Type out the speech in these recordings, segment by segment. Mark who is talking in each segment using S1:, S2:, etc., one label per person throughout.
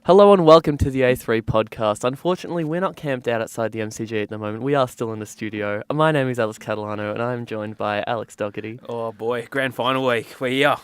S1: Hello and welcome to the A3 podcast. Unfortunately, we're not camped out outside the MCG at the moment. We are still in the studio. My name is Alex Catalano and I'm joined by Alex Doherty.
S2: Oh boy, grand final week. We're here.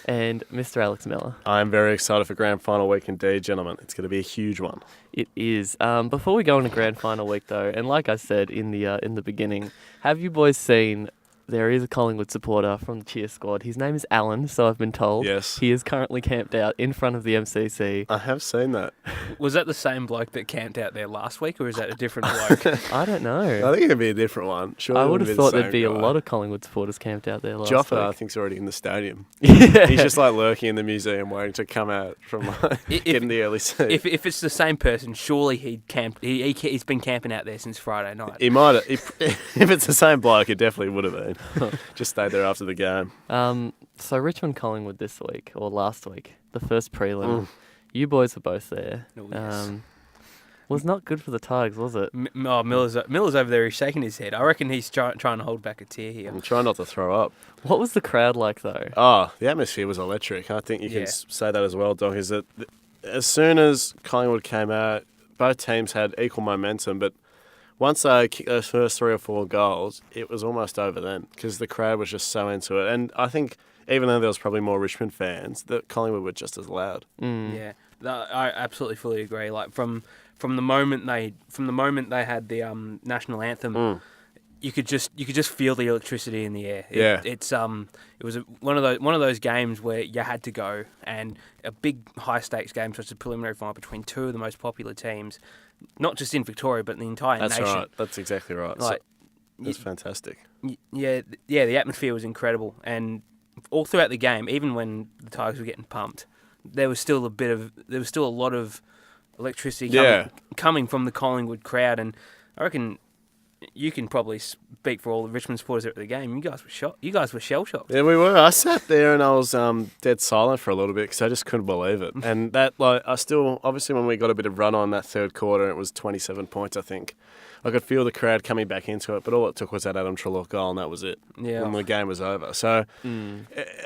S1: And Mr. Alex Miller.
S3: I'm very excited for grand final week indeed, gentlemen. It's going to be a huge one.
S1: It is. Before we go into grand final week though, and like I said in the beginning, have you boys seen there is a Collingwood supporter from the cheer squad. His name is Alan, so I've been told.
S3: Yes.
S1: He is currently camped out in front of the MCC.
S3: I have seen that.
S2: Was that the same bloke that camped out there last week, or is that a different bloke?
S1: I don't know.
S3: I think it'd be a different one. Sure,
S1: I would have thought there'd be a lot of Collingwood supporters camped out there last
S3: Joffa, I
S1: week.
S3: think's already in the stadium.
S1: Yeah.
S3: He's just like lurking in the museum waiting to come out from getting the early seat.
S2: If it's the same person, surely he's been camping out there since Friday night.
S3: He might have, if it's the same bloke, it definitely would have been. Just stayed there after the game.
S1: So Richmond Collingwood this week, or last week, the first prelim, you boys were both there.
S2: Oh, yes.
S1: Was not good for the Tigers, was it?
S2: Miller's over there. He's shaking his head. I reckon he's trying to hold back a tear here.
S3: I'm trying not to throw up.
S1: What was the crowd like, though?
S3: Oh, the atmosphere was electric. I think you can say that as well, Doc, is that as soon as Collingwood came out, both teams had equal momentum, but once they kicked those first 3 or 4 goals, it was almost over then because the crowd was just so into it. And I think even though there was probably more Richmond fans, that Collingwood were just as loud.
S2: Yeah, I absolutely fully agree. Like from the moment they had the national anthem, you could just feel the electricity in the air. It was one of those games where you had to go, and a big high stakes game such as a preliminary final between two of the most popular teams. Not just in Victoria, but in the entire nation.
S3: That's right. That's exactly right.
S2: Like,
S3: that's fantastic.
S2: Yeah. The atmosphere was incredible, and all throughout the game, even when the Tigers were getting pumped, there was still a lot of electricity coming from the Collingwood crowd, and I reckon you can probably speak for all the Richmond supporters at the game. You guys were shocked. You guys were shell shocked.
S3: Yeah, we were. I sat there and I was dead silent for a little bit because I just couldn't believe it. And that, I still, obviously, when we got a bit of run on that third quarter, it was 27 points, I think. I could feel the crowd coming back into it, but all it took was that Adam Treloar goal, and that was it.
S2: Yeah.
S3: And the game was over. So,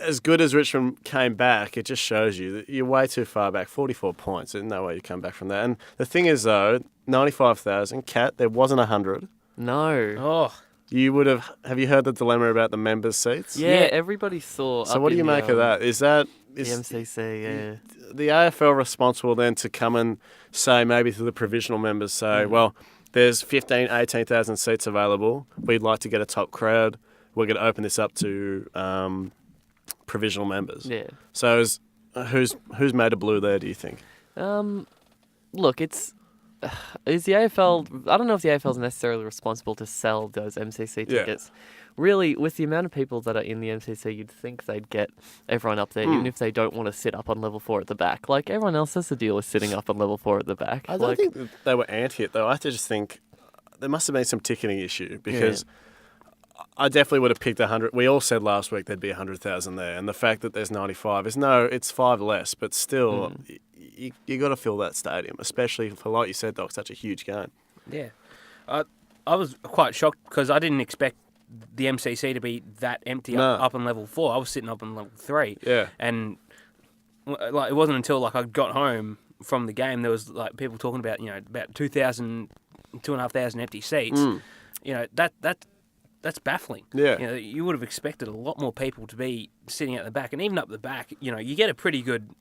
S3: as good as Richmond came back, it just shows you that you're way too far back. 44 points. There's no way you come back from that. And the thing is, though, 95,000. Cat, there wasn't 100.
S1: No.
S2: Oh.
S3: You would have you heard the dilemma about the members' seats?
S1: Yeah, everybody saw.
S3: So what do you make of that? Is
S1: the MCC, yeah.
S3: The AFL responsible then to come and say maybe to the provisional members, well, there's 18,000 seats available. We'd like to get a top crowd. We're going to open this up to provisional members.
S1: Yeah.
S3: So who's made a blue there, do you think?
S1: Look, is the AFL... I don't know if the AFL is necessarily responsible to sell those MCC tickets. Yeah. Really, with the amount of people that are in the MCC, you'd think they'd get everyone up there, even if they don't want to sit up on level 4 at the back. Like, everyone else has to deal with sitting up on level 4 at the back.
S3: I don't think that they were anti it, though. I just think there must have been some ticketing issue because I definitely would have picked 100. We all said last week there'd be 100,000 there, and the fact that there's 95 it's 5 less, but still... You got to fill that stadium, especially for, like you said, Doc, such a huge game.
S2: Yeah. I was quite shocked because I didn't expect the MCC to be that empty up on level 4. I was sitting up on level 3.
S3: Yeah.
S2: And it wasn't until I got home from the game there was people talking about about 2,500 empty seats. That's baffling.
S3: Yeah.
S2: You would have expected a lot more people to be sitting at the back, and even up the back, you get a pretty good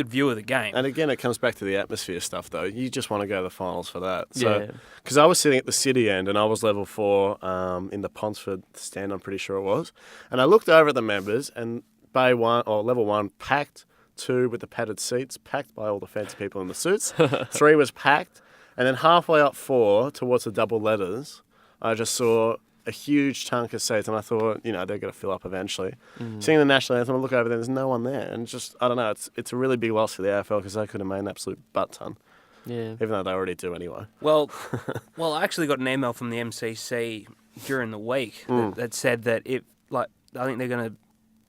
S2: view of the game.
S3: And again, it comes back to the atmosphere stuff, though. You just want to go to the finals for that. So, because I was sitting at the city end, and I was level 4 in the Ponsford stand, I'm pretty sure it was, and I looked over at the members, and Bay 1 or level 1 packed, 2 with the padded seats, packed by all the fancy people in the suits, 3 was packed, and then halfway up 4 towards the double letters, I just saw a huge chunk of seats, and I thought, they're going to fill up eventually. Seeing the national anthem, I look over there, there's no one there, and just, I don't know, it's a really big loss for the AFL because they could have made an absolute butt ton.
S1: Yeah.
S3: Even though they already do anyway.
S2: Well, I actually got an email from the MCC during the week that said that I think they're going to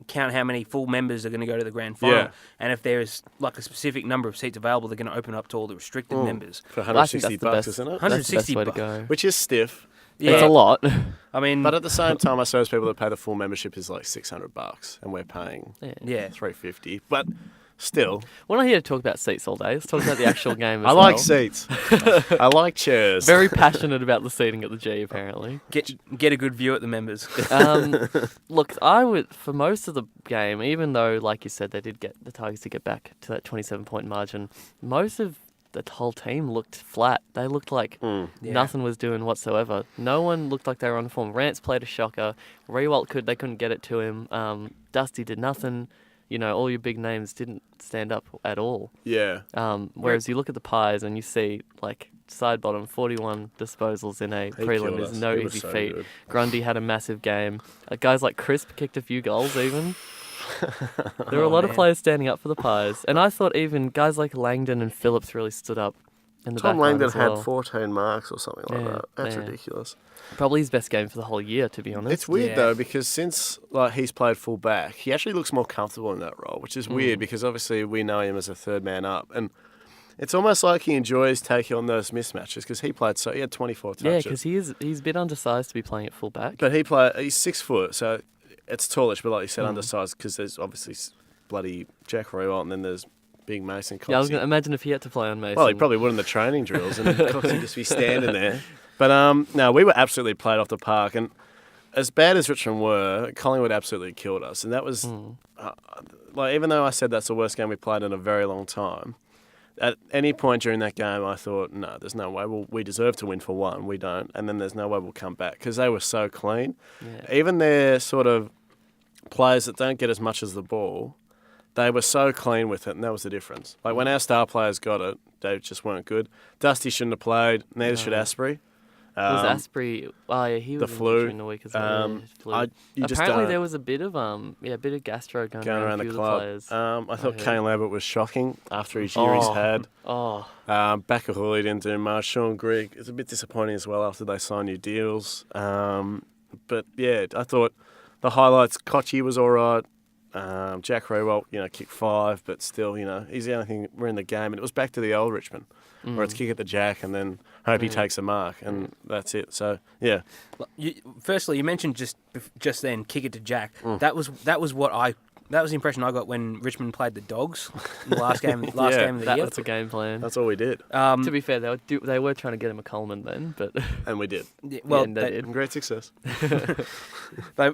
S2: count how many full members are going to go to the grand final, and if there's a specific number of seats available, they're going to open up to all the restricted members
S3: for $160, isn't it?
S1: That's the best way to go.
S3: Which is stiff.
S1: Yeah. It's a lot.
S2: I mean,
S3: but at the same time, I suppose people that pay the full membership is $600, and we're paying $350. But still.
S1: We're not here to talk about seats all day. Let's talk about the actual game as
S3: I
S1: well.
S3: like seats. I like chairs.
S1: Very passionate about the seating at the G, apparently.
S2: Get a good view at the members.
S1: Look, I would, for most of the game, even though, like you said, they did get the Tigers to get back to that 27-point margin, most of the whole team looked flat. They looked like nothing was doing whatsoever. No one looked like they were on form. Rance played a shocker. Rewalt they couldn't get it to him. Dusty did nothing. You know, all your big names didn't stand up at all.
S3: Yeah.
S1: Whereas you look at the Pies and you see, like, side bottom, 41 disposals in a prelim is no easy feat. Good. Grundy had a massive game. Guys like Crisp kicked a few goals even. There were a lot of players standing up for the Pies. And I thought even guys like Langdon and Phillips really stood up in the
S3: Tom
S1: back line
S3: Langdon
S1: as well.
S3: had 14 marks or something like that. That's ridiculous.
S1: Probably his best game for the whole year, to be honest.
S3: It's weird, though, because since he's played full back, he actually looks more comfortable in that role, which is weird because obviously we know him as a third man up. And it's almost like he enjoys taking on those mismatches because he had 24 touches.
S1: Yeah, because he's a bit undersized to be playing at full back.
S3: But he's 6 foot, so it's tallish, but like you said, undersized because there's obviously bloody Jack Rewalt and then there's big Mason Coxie.
S1: Yeah, I was going to imagine if he had to play on Mason.
S3: Well, he probably would in the training drills and Coxie would just be standing there. But no, we were absolutely played off the park. And as bad as Richmond were, Collingwood absolutely killed us. And that was, even though I said that's the worst game we played in a very long time, at any point during that game, I thought, no, there's no way. We deserve to win for one. We don't. And then there's no way we'll come back because they were so clean. Yeah. Even their sort of players that don't get as much as the ball, they were so clean with it, and that was the difference. Like, when our star players got it, they just weren't good. Dusty shouldn't have played, neither should Asprey.
S1: Was Asprey? Oh, yeah, he was
S3: the flu
S1: during the week as well.
S3: Apparently,
S1: there was a bit of gastro going around the
S3: club.
S1: Players.
S3: I thought Kane Lambert was shocking after his year he's had. Bakahuli didn't do much. Sean Grigg, it's a bit disappointing as well after they signed new deals. But yeah, I thought the highlights. Kochi was all right. Jack Rewalt, kicked 5, but still, he's the only thing we're in the game. And it was back to the old Richmond, where it's kick at the jack and then hope he takes a mark, and that's it. So, yeah.
S2: Firstly, you mentioned just then kick it to Jack. That was the impression I got when Richmond played the Dogs in the last game. Game of the year.
S1: That's a game plan.
S3: That's all we did.
S1: To be fair, they were trying to get him a Coleman then, but
S3: and we did.
S2: Yeah, well,
S1: they did.
S3: Great success.
S2: They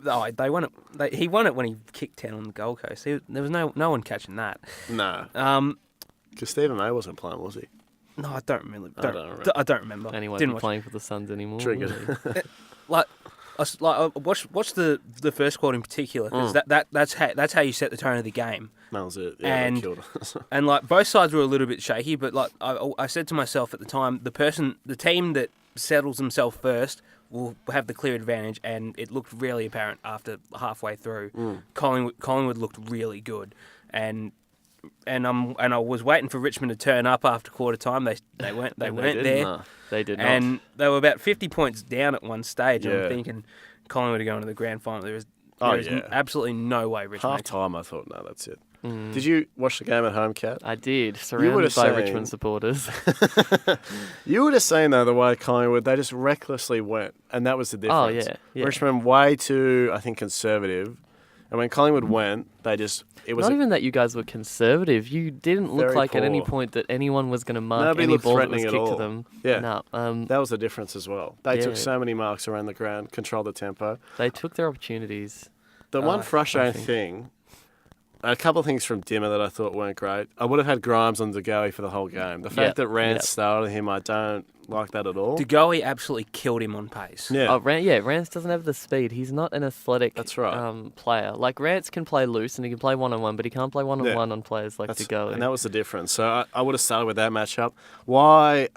S2: won it. He won it when he kicked 10 on the Gold Coast. There was no one catching that.
S3: No. Because Stephen May wasn't playing, was he?
S2: No, I don't remember. I don't remember.
S1: And he won't be playing for the Suns anymore.
S3: Triggered.
S2: I watched the first quarter in particular because that's how you set the tone of the game.
S3: That was it. Yeah,
S2: and
S3: they killed us.
S2: And both sides were a little bit shaky, but I said to myself at the time, the team that settles themselves first will have the clear advantage, and it looked really apparent after halfway through. Collingwood looked really good, and I was waiting for Richmond to turn up after quarter time. They weren't there.
S1: No, they did not.
S2: And they were about 50 points down at one stage. Yeah. I'm thinking Collingwood are going to the grand final. There is absolutely no way Richmond.
S3: Half time, I thought, no, that's it. Did you watch the game at home, Kat?
S1: I did, surrounded by Richmond supporters.
S3: You would have seen, though, the way Collingwood, they just recklessly went, and that was the difference.
S1: Oh, yeah.
S3: Richmond way too, I think, conservative. And when Collingwood went, it was...
S1: Not even that you guys were conservative. You didn't look like at any point that anyone was going to mark any ball that was kicked to them.
S3: Yeah.
S1: No.
S3: That was the difference as well. They took so many marks around the ground, controlled the tempo.
S1: They took their opportunities.
S3: The one frustrating thing... A couple of things from Dimmer that I thought weren't great. I would have had Grimes on DeGoey for the whole game. The fact that Rance started him, I don't like that at all.
S2: DeGoey absolutely killed him on pace.
S3: Yeah.
S1: Rance doesn't have the speed. He's not an athletic player. Like, Rance can play loose and he can play one-on-one, but he can't play one-on-one on players like DeGoey.
S3: And that was the difference. So I would have started with that matchup. Why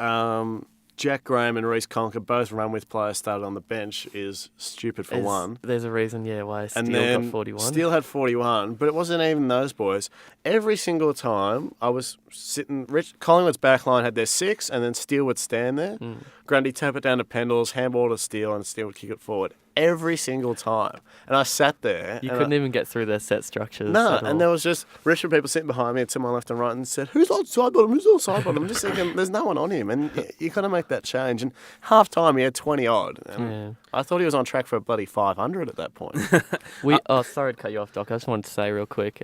S3: Jack Graham and Reece Conker, both run-with players, started on the bench is stupid for one.
S1: There's a reason, why Steele got 41.
S3: Steele had 41, but it wasn't even those boys. Every single time I was sitting... Collingwood's backline had their 6, and then Steele would stand there. Grundy tap it down to Pendles, handball to Steele, and Steele would kick it forward. Every single time. And I sat there.
S1: You couldn't even get through their set structures.
S3: No, and there was just Richmond people sitting behind me and to my left and right and said, who's on side bottom? Who's on side bottom? I'm just thinking, there's no one on him. And you got to make that change. And half time, he had 20 odd. And I thought he was on track for a bloody 500 at that point.
S1: Sorry to cut you off, Doc. I just wanted to say real quick.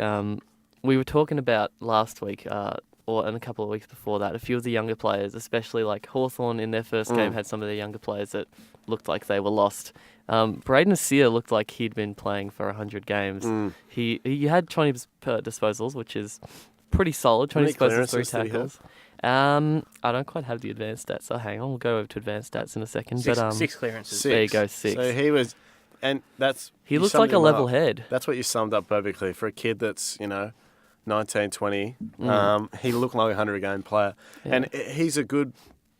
S1: we were talking about last week, and a couple of weeks before that, a few of the younger players, especially like Hawthorn in their first game, had some of their younger players that looked like they were lost. Braden Sear looked like he'd been playing for 100 games. He had 20 disposals, which is pretty solid. 20 disposals, 3 tackles. I don't quite have the advanced stats, so hang on, we'll go over to advanced stats in a second.
S2: 6 clearances.
S1: There you go, 6.
S3: So he was, and that's...
S1: He looks like a level head.
S3: That's what you summed up perfectly. For a kid that's, 19, 20, he looked like a 100-game player. Yeah. And he's a good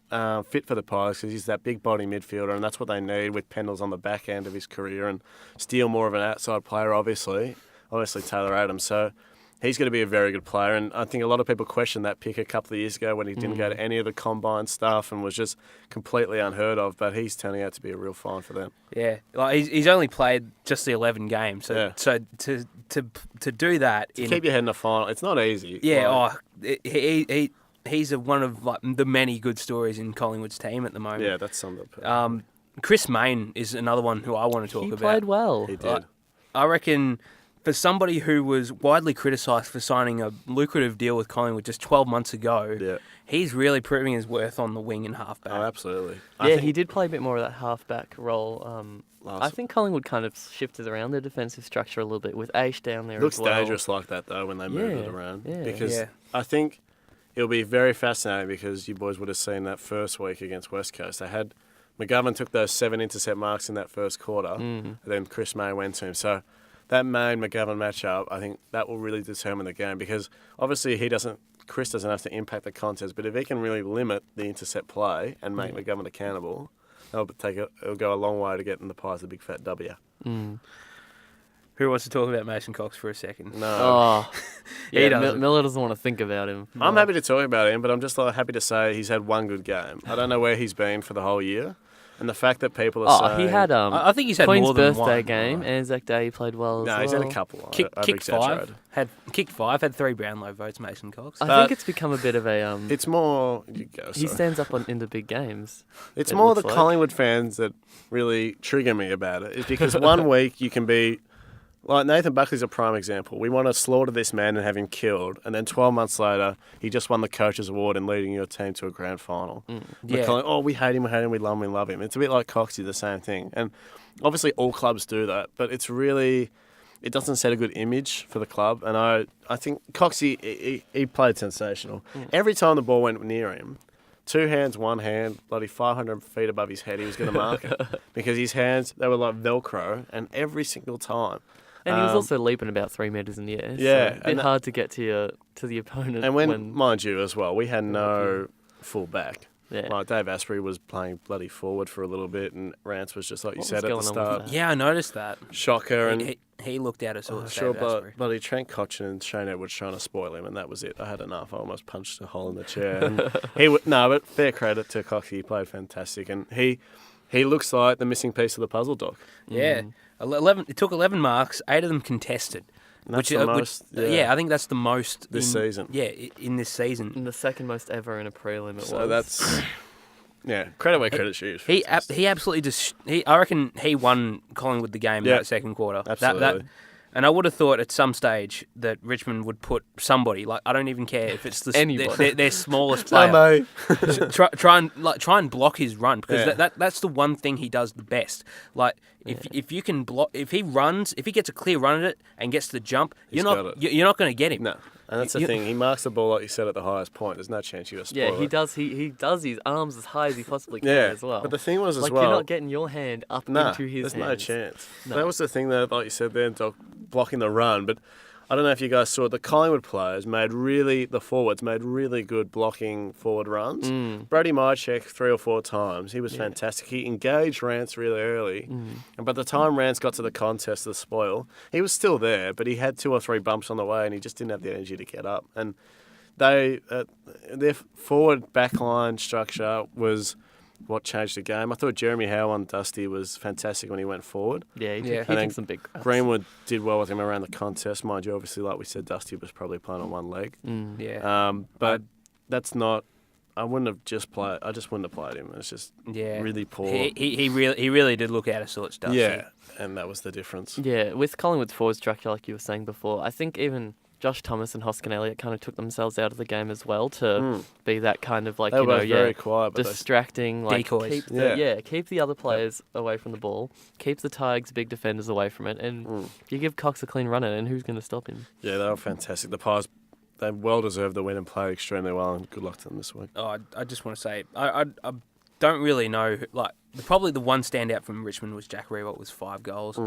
S3: fit for the Pies because he's that big body midfielder, and that's what they need with Pendles on the back end of his career, and Steele more of an outside player, obviously Taylor Adams. So he's going to be a very good player, and I think a lot of people questioned that pick a couple of years ago when he didn't go to any of the combine stuff and was just completely unheard of, but he's turning out to be a real find for them.
S2: Yeah, like he's only played just the 11 games, so to do that...
S3: To keep your head in the final, it's not easy.
S2: Yeah, he's one of the many good stories in Collingwood's team at the moment.
S3: Yeah, that's summed up.
S2: Chris Mayne is another one who I want to talk about.
S1: He played well.
S3: He did.
S2: I reckon... For somebody who was widely criticised for signing a lucrative deal with Collingwood just 12 months ago, he's really proving his worth on the wing and halfback.
S3: Oh, absolutely.
S1: He did play a bit more of that halfback role. I think Collingwood kind of shifted around their defensive structure a little bit with Aish down there
S3: Looks
S1: as well.
S3: dangerous like that, though, when they move it around.
S1: Yeah.
S3: Because I think it'll be very fascinating because you boys would have seen that first week against West Coast. They had... McGovern took those 7 intercept marks in that first quarter, and then Chris May went to him. So... that Main-McGovern matchup, I think that will really determine the game because obviously Chris doesn't have to impact the contest, but if he can really limit the intercept play and make McGovern accountable, it'll go a long way to getting the Pies a big fat W.
S2: Who wants to talk about Mason Cox for a second?
S3: No.
S1: Oh, Miller doesn't want to think about him.
S3: I'm happy to talk about him, but I'm just happy to say he's had one good game. I don't know where he's been for the whole year. And the fact that people are saying...
S1: he had
S2: I think he's had
S1: Queen's
S2: more than
S1: birthday
S2: one.
S1: game, Anzac Day, he played well as well.
S3: No, he's had a couple.
S2: Kicked 5, had 3 Brownlow votes, Mason Cox.
S1: I think it's become a bit of a...
S3: it's more... You go, sorry.
S1: He stands up in the big games.
S3: It's more the Collingwood fans that really trigger me about it. It's because one week you can be... Like Nathan Buckley's a prime example. We want to slaughter this man and have him killed, and then 12 months later, he just won the Coach's Award and leading your team to a grand final. We hate him, we love him. It's a bit like Coxie, the same thing. And obviously all clubs do that, but it's really... It doesn't set a good image for the club, and I think Coxie, he played sensational. Every time the ball went near him, 2 hands, 1 hand, bloody 500 feet above his head, he was going to mark it. Because his hands, they were like Velcro, and every single time...
S1: And he was also leaping about 3 metres in the air.
S3: Yeah.
S1: So a bit hard to get to the opponent.
S3: And when, mind you, as well, we had no full back. Yeah. Like Dave Asprey was playing bloody forward for a little bit, and Rance was just like you said at the start.
S2: Yeah, I noticed that.
S3: Shocker. And
S2: he looked out of sorts.
S3: Sure, but bloody Trent Cotchin and Shane Edwards trying to spoil him, and that was it. I had enough. I almost punched a hole in the chair. And but fair credit to Coxie. He played fantastic, and he looks like the missing piece of the puzzle, Doc.
S2: Yeah. 11. It took 11 marks, 8 of them contested.
S3: That's the most.
S2: I think that's the most
S3: this season.
S2: Yeah, in this season.
S1: And the second most ever in a prelim.
S3: So that's credit where credit's due.
S2: He absolutely just. I reckon he won Collingwood the game in that second quarter.
S3: Absolutely.
S2: And I would have thought at some stage that Richmond would put somebody, like, I don't even care if it's their smallest player. try and block his run, because that's the one thing he does the best. Like, if you can block, if he gets a clear run at it and gets the jump, you're not going to get him.
S3: No. And that's the thing. He marks the ball, like you said, at the highest point. There's no chance you're going to spoil it.
S1: Yeah, he does. He does his arms as high as he possibly can as well.
S3: But the thing was
S1: you're not getting your hand up into his hands.
S3: There's no chance. No. That was the thing that, like you said there, Doc, blocking the run. But I don't know if you guys saw it. The Collingwood players the forwards made really good blocking forward runs. Brody Mychek 3 or 4 times. He was fantastic. He engaged Rance really early. And by the time Rance got to the contest, the spoil, he was still there, but he had 2 or 3 bumps on the way and he just didn't have the energy to get up. And their forward backline structure was what changed the game. I thought Jeremy Howe on Dusty was fantastic when he went forward.
S1: Yeah, he took some big grabs.
S3: Greenwood did well with him around the contest. Mind you, obviously, like we said, Dusty was probably playing on one leg. But that's not... I just wouldn't have played him. It's just really poor.
S2: He really did look out of sorts, Dusty.
S3: Yeah, and that was the difference.
S1: Yeah, with Collingwood's forward structure, like you were saying before, I think even Josh Thomas and Hoskin Elliott kind of took themselves out of the game as well to be that kind of like,
S3: They were very quiet, but
S1: distracting, like
S2: decoys.
S1: keep the other players away from the ball, keep the Tigers' big defenders away from it, and you give Cox a clean run at it, and who's going to stop him?
S3: Yeah, they were fantastic. The Pies, they well deserved the win and played extremely well, and good luck to them this week.
S2: Oh, I just want to say, I don't really know. Like, probably the one standout from Richmond was Jack Riewoldt with 5 goals.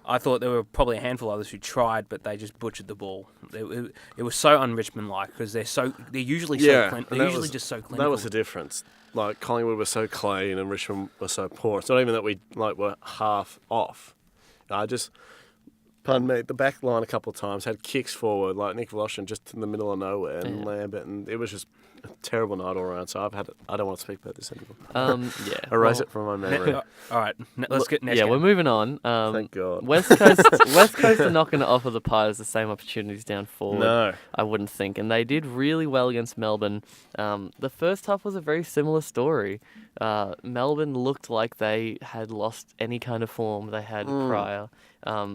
S2: I thought there were probably a handful of others who tried, but they just butchered the ball. It was so un-Richmond-like because they're usually just so clinical.
S3: That was the difference. Like, Collingwood was so clean and Richmond was so poor. It's not even that we were half off. Pardon me, the back line a couple of times had kicks forward, like Nick Vloshin just in the middle of nowhere, and Lambert, and it was just a terrible night all around. So I don't want to speak about this anymore. Erase it from my memory.
S2: All right, let's get next.
S1: Yeah,
S2: game.
S1: we're moving on.
S3: Thank God.
S1: West Coast are not going to offer the Pies the same opportunities down forward.
S3: No,
S1: I wouldn't think, and they did really well against Melbourne. The first half was a very similar story. Melbourne looked like they had lost any kind of form they had prior.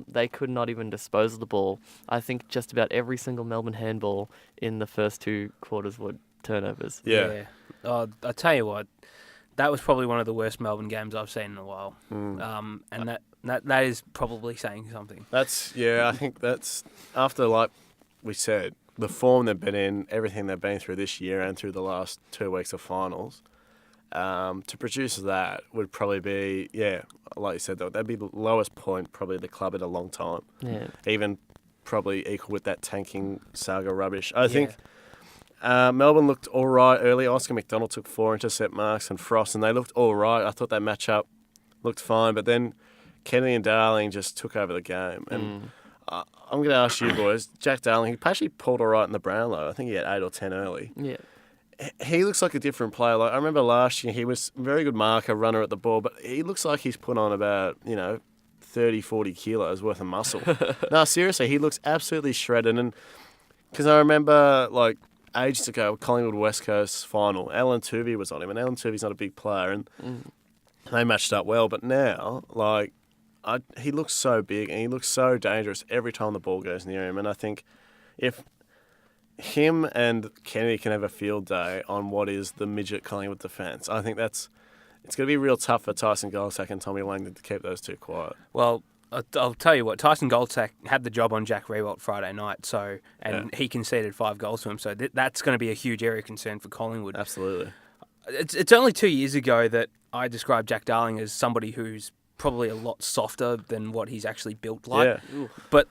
S1: They could not even dispose of the ball. I think just about every single Melbourne handball in the first 2 quarters were turnovers.
S3: Yeah.
S2: I tell you what, that was probably one of the worst Melbourne games I've seen in a while. And that is probably saying something.
S3: I think that's after, like we said, the form they've been in, everything they've been through this year and through the last 2 weeks of finals. To produce that would probably be, like you said, though, that'd be the lowest point probably of the club in a long time.
S1: Yeah.
S3: Even probably equal with that tanking saga rubbish. I think Melbourne looked all right early. Oscar McDonald took 4 intercept marks and Frost, and they looked all right. I thought that matchup looked fine, but then Kennedy and Darling just took over the game. And I'm going to ask you boys, Jack Darling, he actually pulled all right in the Brownlow. I think he had 8 or 10 early.
S1: Yeah.
S3: He looks like a different player. Like, I remember last year he was a very good marker, runner at the ball, but he looks like he's put on about, 30, 40 kilos worth of muscle. No, seriously, he looks absolutely shredded. And because I remember, like, ages ago, Collingwood West Coast final, Alan Tuvey was on him, and Alan Tuvey's not a big player, and they matched up well. But now, like, he looks so big and he looks so dangerous every time the ball goes near him. And I think if him and Kennedy can have a field day on what is the midget Collingwood defence, I think it's going to be real tough for Tyson Goldsack and Tommy Langdon to keep those two quiet.
S2: Well, I'll tell you what, Tyson Goldsack had the job on Jack Riewoldt Friday night, he conceded 5 goals to him, so that's going to be a huge area of concern for Collingwood.
S3: Absolutely.
S2: It's only 2 years ago that I described Jack Darling as somebody who's probably a lot softer than what he's actually built like.
S3: Yeah.
S2: But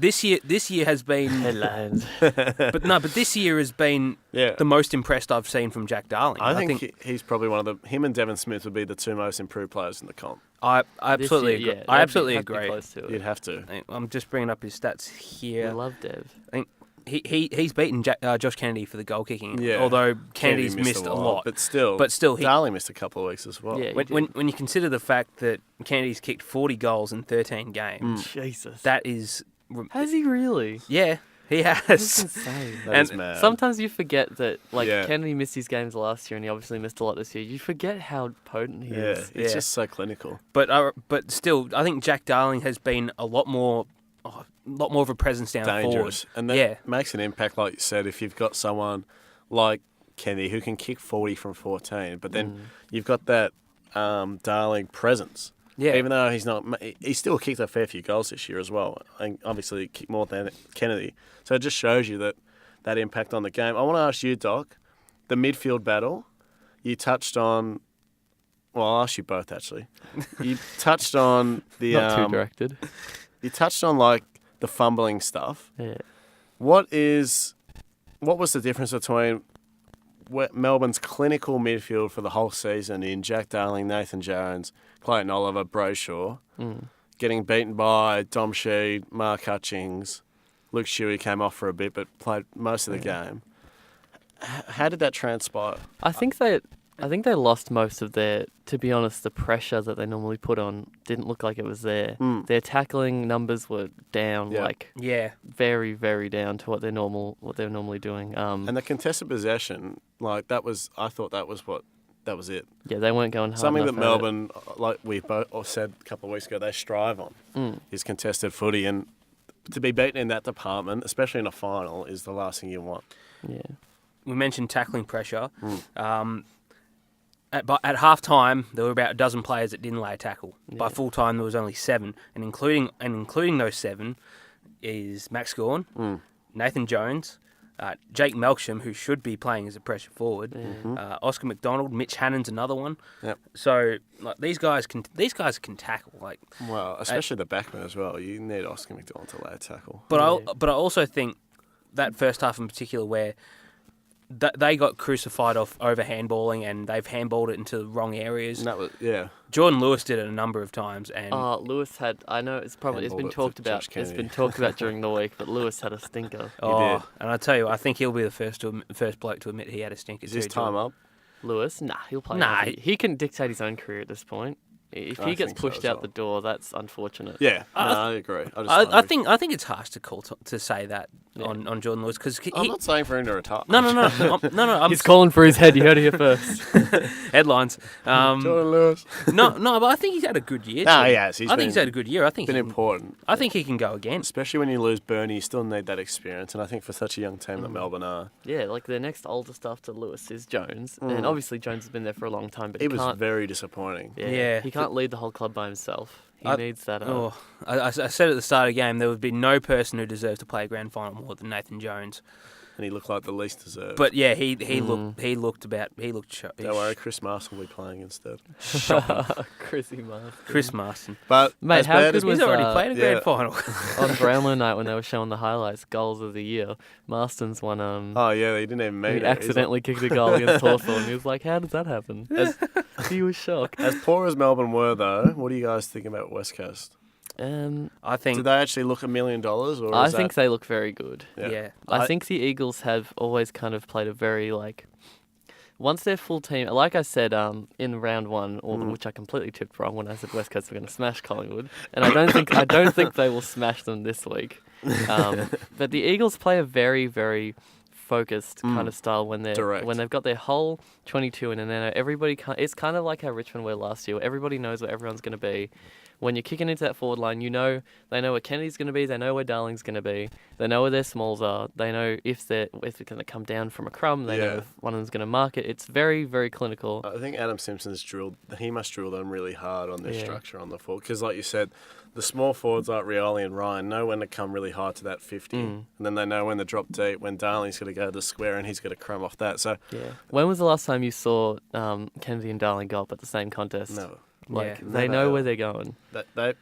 S2: this year has been
S1: Headlines.
S2: but this year has been the most impressed I've seen from Jack Darling.
S3: I think he's probably one of him and Devon Smith would be the 2 most improved players in the comp.
S2: I absolutely agree.
S1: Yeah,
S2: I absolutely
S1: have to be
S2: agree.
S1: close to it.
S3: You'd have to.
S2: I'm just bringing up his stats here.
S1: I love Dev.
S2: I think he's beaten Josh Kennedy for the goal kicking.
S3: Yeah.
S2: Although Kennedy's missed a lot,
S3: but still, Darling missed a couple of weeks as well.
S1: Yeah,
S2: when you consider the fact that Kennedy's kicked 40 goals in 13 games,
S1: Jesus,
S2: that is.
S1: Has he really?
S2: Yeah, he has.
S1: That's insane.
S3: That is mad.
S1: Sometimes you forget that, Kennedy missed his games last year, and he obviously missed a lot this year. You forget how potent he is.
S3: It's just so clinical.
S2: But still, I think Jack Darling has been a lot more of a presence down
S3: Dangerous.
S2: forward.
S3: And that makes an impact, like you said, if you've got someone like Kennedy who can kick 40 from 14, but then you've got that Darling presence.
S2: Yeah.
S3: Even though he still kicked a fair few goals this year as well. And obviously he kicked more than Kennedy. So it just shows you that impact on the game. I want to ask you, Doc, the midfield battle, you touched on... Well, I'll ask you both, actually. You touched on the...
S1: Not too directed.
S3: You touched on, the fumbling stuff.
S1: Yeah.
S3: What was the difference between Melbourne's clinical midfield for the whole season in Jack Darling, Nathan Jones, Clayton Oliver, Brayshaw, getting beaten by Dom Sheed, Mark Hutchings, Luke Shuey came off for a bit but played most of the game. How did that transpire?
S1: I think they lost most of their, to be honest, the pressure that they normally put on didn't look like it was there. Their tackling numbers were down, very, very down to what they're normally doing.
S3: And the contested possession, I thought that was it.
S1: Yeah, they weren't going hard.
S3: Something that
S1: enough
S3: Melbourne, like we both said a couple of weeks ago, they strive on is contested footy, and to be beaten in that department, especially in a final, is the last thing you want.
S1: Yeah.
S2: We mentioned tackling pressure. At half time, there were about a dozen players that didn't lay a tackle.
S1: Yeah.
S2: By full time, there was only 7, and including those 7 is Max Gawn, Nathan Jones, Jake Melksham, who should be playing as a pressure forward, Oscar McDonald, Mitch Hannon's another one.
S3: Yep.
S2: So like these guys can tackle. Like,
S3: well, especially the backman as well. You need Oscar McDonald to lay a tackle.
S2: But I also think that first half in particular where they got crucified over handballing and they've handballed it into the wrong areas.
S3: And that was
S2: Jordan Lewis did it a number of times, and
S1: Lewis had. I know it's been talked about. It's been talked about during the week, but Lewis had a stinker.
S2: And I tell you, I think he'll be the first bloke to admit he had a stinker.
S3: Is his time up?
S1: Lewis? Nah, he'll play.
S2: Nah,
S1: he can dictate his own career at this point. If he gets pushed out the door, that's unfortunate.
S3: Yeah, I agree.
S2: I think it's harsh to say that on Jordan Lewis because
S3: I'm not saying for him to retire.
S2: No.
S1: He's calling for his head. You heard it here first.
S2: Headlines.
S3: Jordan Lewis.
S2: No, but I think he's had a good year.
S3: Yes,
S2: I think he's had a good year. I think
S3: been important.
S2: I think he can go again.
S3: Especially when you lose Bernie, you still need that experience, and I think for such a young team that Melbourne are.
S1: Yeah, like the next oldest after Lewis is Jones, and obviously Jones has been there for a long time, but
S3: he was very disappointing.
S1: Yeah, he can't lead the whole club by himself. He needs that.
S2: I said at the start of the game there would be no person who deserves to play a grand final more than Nathan Jones,
S3: and he looked like the least deserved.
S2: But yeah, he looked. Don't
S3: worry, Chris Marston will be playing instead.
S2: Chris Marston.
S3: But
S1: mate, how good was
S2: he's already played a grand final
S1: on Brownlow night when they were showing the highlights, goals of the year. Marston's one.
S3: They didn't even mean it.
S1: He accidentally kicked a goal against Hawthorn. He was like, "How does that happen?" He was shocked.
S3: As poor as Melbourne were, though, what do you guys think about West Coast?
S2: I think.
S3: Did they actually look $1 million? Or
S1: I think they look very good.
S2: Yeah.
S1: I think the Eagles have always kind of played a very once they're full team. Like I said, in round 1, which I completely tipped wrong when I said West Coast were going to smash Collingwood, and I don't think they will smash them this week. But the Eagles play a very, very focused kind of style when they've got their whole 22 in, and then everybody. It's kind of like how Richmond were last year. Where everybody knows where everyone's going to be. When you're kicking into that forward line, they know where Kennedy's going to be, they know where Darling's going to be, they know where their smalls are, they know if they're going to come down from a crumb, they know if one of them's going to mark it. It's very, very clinical.
S3: I think Adam Simpson's he must drill them really hard on their structure on the forward. Because like you said, the small forwards like Rioli and Ryan know when to come really hard to that 50, and then they know when to drop deep, when Darling's going to go to the square and he's going to crumb off that. So
S1: when was the last time you saw Kennedy and Darling go up at the same contest?
S3: No.
S1: They know where they're going.
S3: They'd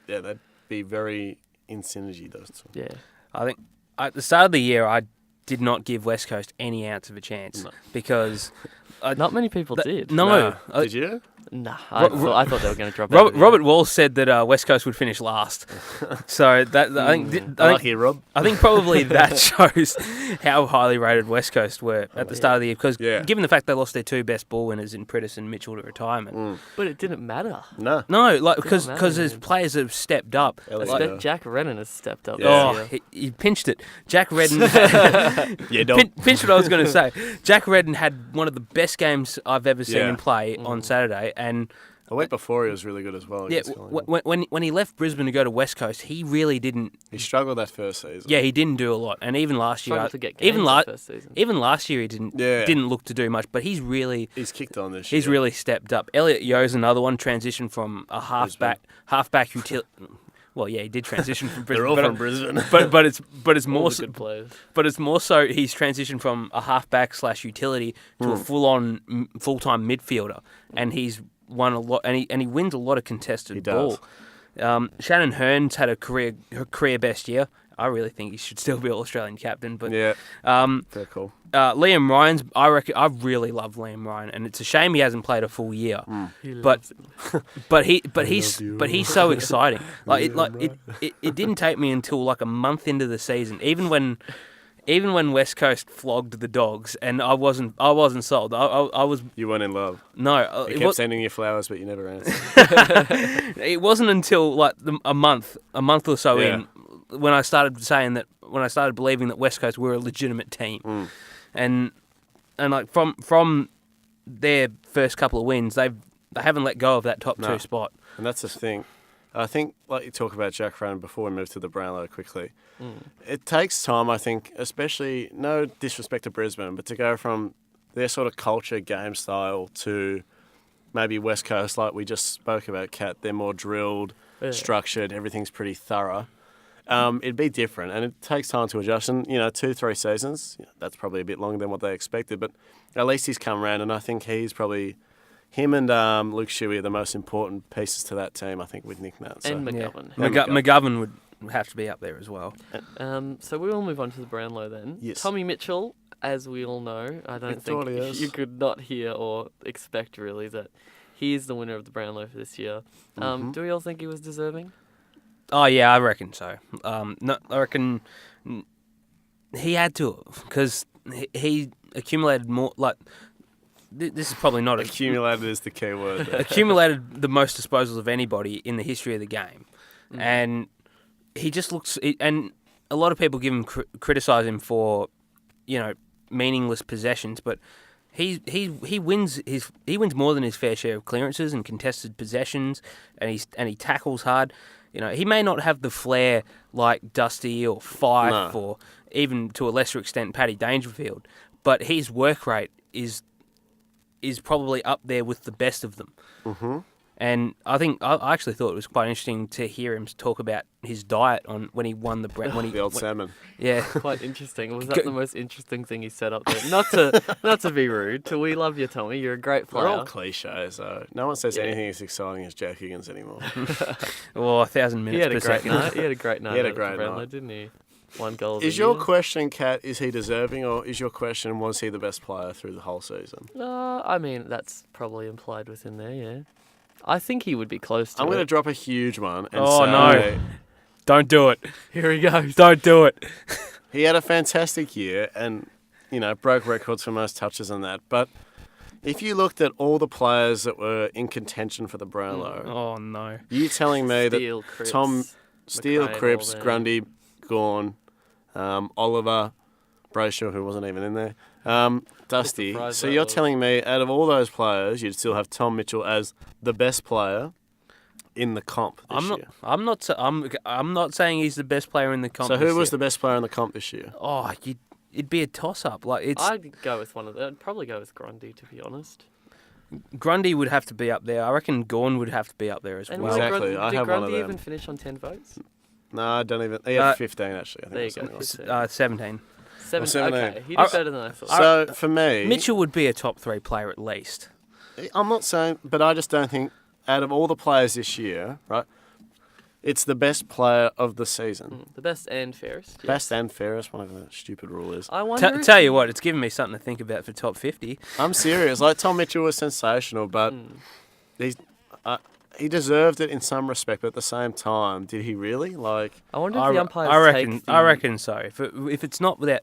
S3: be very in synergy, those two.
S1: Yeah.
S2: I think at the start of the year, I did not give West Coast any ounce of a chance because...
S1: not many people did.
S2: No.
S3: Did you?
S1: Nah, I thought they were going to drop out.
S2: Robert Wall said that West Coast would finish last. So I think probably that shows how highly rated West Coast were at the start of the year. Because given the fact they lost their 2 best ball winners in Pritis and Mitchell to retirement.
S1: But it didn't matter.
S3: No,
S2: because there's players that have stepped up.
S1: Jack Redden has stepped up.
S2: He pinched it. Jack Redden. Pinched what I was going to say. Jack Redden had one of the best games I've ever seen him play on Saturday. And
S3: the week before he was really good as well.
S2: Yeah, when he left Brisbane to go to West Coast, he really didn't.
S3: He struggled that first season.
S2: Yeah, he didn't do a lot, and even last year, even last year he didn't look to do much. But he's
S3: kicked on this year.
S2: He's really stepped up. Elliot Yeo's another one, transitioned from a halfback utility. Well, yeah, he did transition from Brisbane.
S3: They're all from Brisbane.
S2: but it's more
S1: good players.
S2: But it's more so he's transitioned from a halfback / utility to a full-time midfielder, and he's won a lot, and he wins a lot of contested ball. Shannon Hearn's had her career best year. I really think he should still be All-Australian captain. But
S3: very cool.
S2: Liam Ryan's, I really love Liam Ryan, and it's a shame he hasn't played a full year. But he's so exciting. It didn't take me until like a month into the season, even when West Coast flogged the Dogs, and I wasn't sold. I was.
S3: You weren't in love.
S2: No,
S3: he kept sending you flowers, but you never answered.
S2: It wasn't until like a month or so in when I started believing that West Coast were a legitimate team, and like from their first couple of wins, they haven't let go of that top 2 spot.
S3: And that's the thing. I think, like you talk about Jack Rowan before we move to the Brownlow quickly, it takes time, I think, especially, no disrespect to Brisbane, but to go from their sort of culture, game style to maybe West Coast, like we just spoke about, Kat. They're more drilled, structured, everything's pretty thorough. It'd be different, and it takes time to adjust. And, 2-3 seasons, that's probably a bit longer than what they expected, but at least he's come around, and I think he's probably... Him and Luke Shuey are the most important pieces to that team, I think, with Nick Nat.
S1: And McGovern.
S2: McGovern would have to be up there as well.
S1: So we will move on to the Brownlow then.
S3: Yes.
S1: Tommy Mitchell, as we all know, I don't think you could not hear or expect, really, that he is the winner of the Brownlow for this year. Do we all think he was deserving?
S2: Oh, yeah, I reckon so. No, I reckon he had to, because he accumulated more... This is probably not...
S3: Accumulated is the key word there.
S2: Accumulated the most disposals of anybody in the history of the game. And he just looks... And a lot of people give him criticise him for, meaningless possessions, but he wins more than his fair share of clearances and contested possessions, and he tackles hard. He may not have the flair like Dusty or Fife or even to a lesser extent Paddy Dangerfield, but his work rate is probably up there with the best of them. Mm-hmm. And I actually thought it was quite interesting to hear him talk about his diet when he won the
S3: old salmon.
S2: Yeah,
S1: quite interesting. Was that the most interesting thing he said up there? Not to be rude. We love you, Tommy. You're a great player.
S3: We're all cliches, though. No one says anything as exciting as Jack Higgins anymore.
S2: Well, 1,000 minutes.
S1: He had a great night. He had a great night.
S3: He had a great night,
S1: didn't he? 1 goal.
S3: Is your question, Kat, is he deserving, or is your question, was he the best player through the whole season?
S1: I mean, that's probably implied within there, yeah. I think he would be close to it.
S3: I'm going to drop a huge one. And
S2: no. Don't do it.
S1: Here he goes.
S2: Don't do it.
S3: He had a fantastic year and, broke records for most touches and that. But if you looked at all the players that were in contention for the Brownlow...
S2: Oh, no.
S3: You telling me
S1: Steele,
S3: that
S1: Cripps,
S3: Tom... Steele,
S1: McRae,
S3: Cripps, Grundy... Gawn, Oliver, Brayshaw, who wasn't even in there, Dusty. So you're telling me, out of all those players, you'd still have Tom Mitchell as the best player in the comp this year?
S2: I'm not saying he's the best player in the comp.
S3: So who was the best player in the comp this year?
S2: Oh, it'd be a toss-up.
S1: I'd go with one of them. I'd probably go with Grundy, to be honest.
S2: Grundy would have to be up there. I reckon Gawn would have to be up there as well.
S3: Exactly.
S1: I have one of them. Did Grundy even finish on 10 votes?
S3: No, I don't even... He had 15, actually. I think
S1: there you go.
S2: 17.
S1: 17. Okay, he did better than I thought.
S3: So, for me...
S2: Mitchell would be a top 3 player at least.
S3: I'm not saying... But I just don't think, out of all the players this year, right, it's the best player of the season.
S1: The best and fairest. Yes.
S3: Best and fairest, whatever the stupid rule is.
S1: I wonder...
S2: Tell you what, it's given me something to think about for top 50.
S3: I'm serious. Tom Mitchell was sensational, but he deserved it in some respect, but at the same time, did he really? I
S1: wonder if the umpires
S2: I reckon so. If it's not that,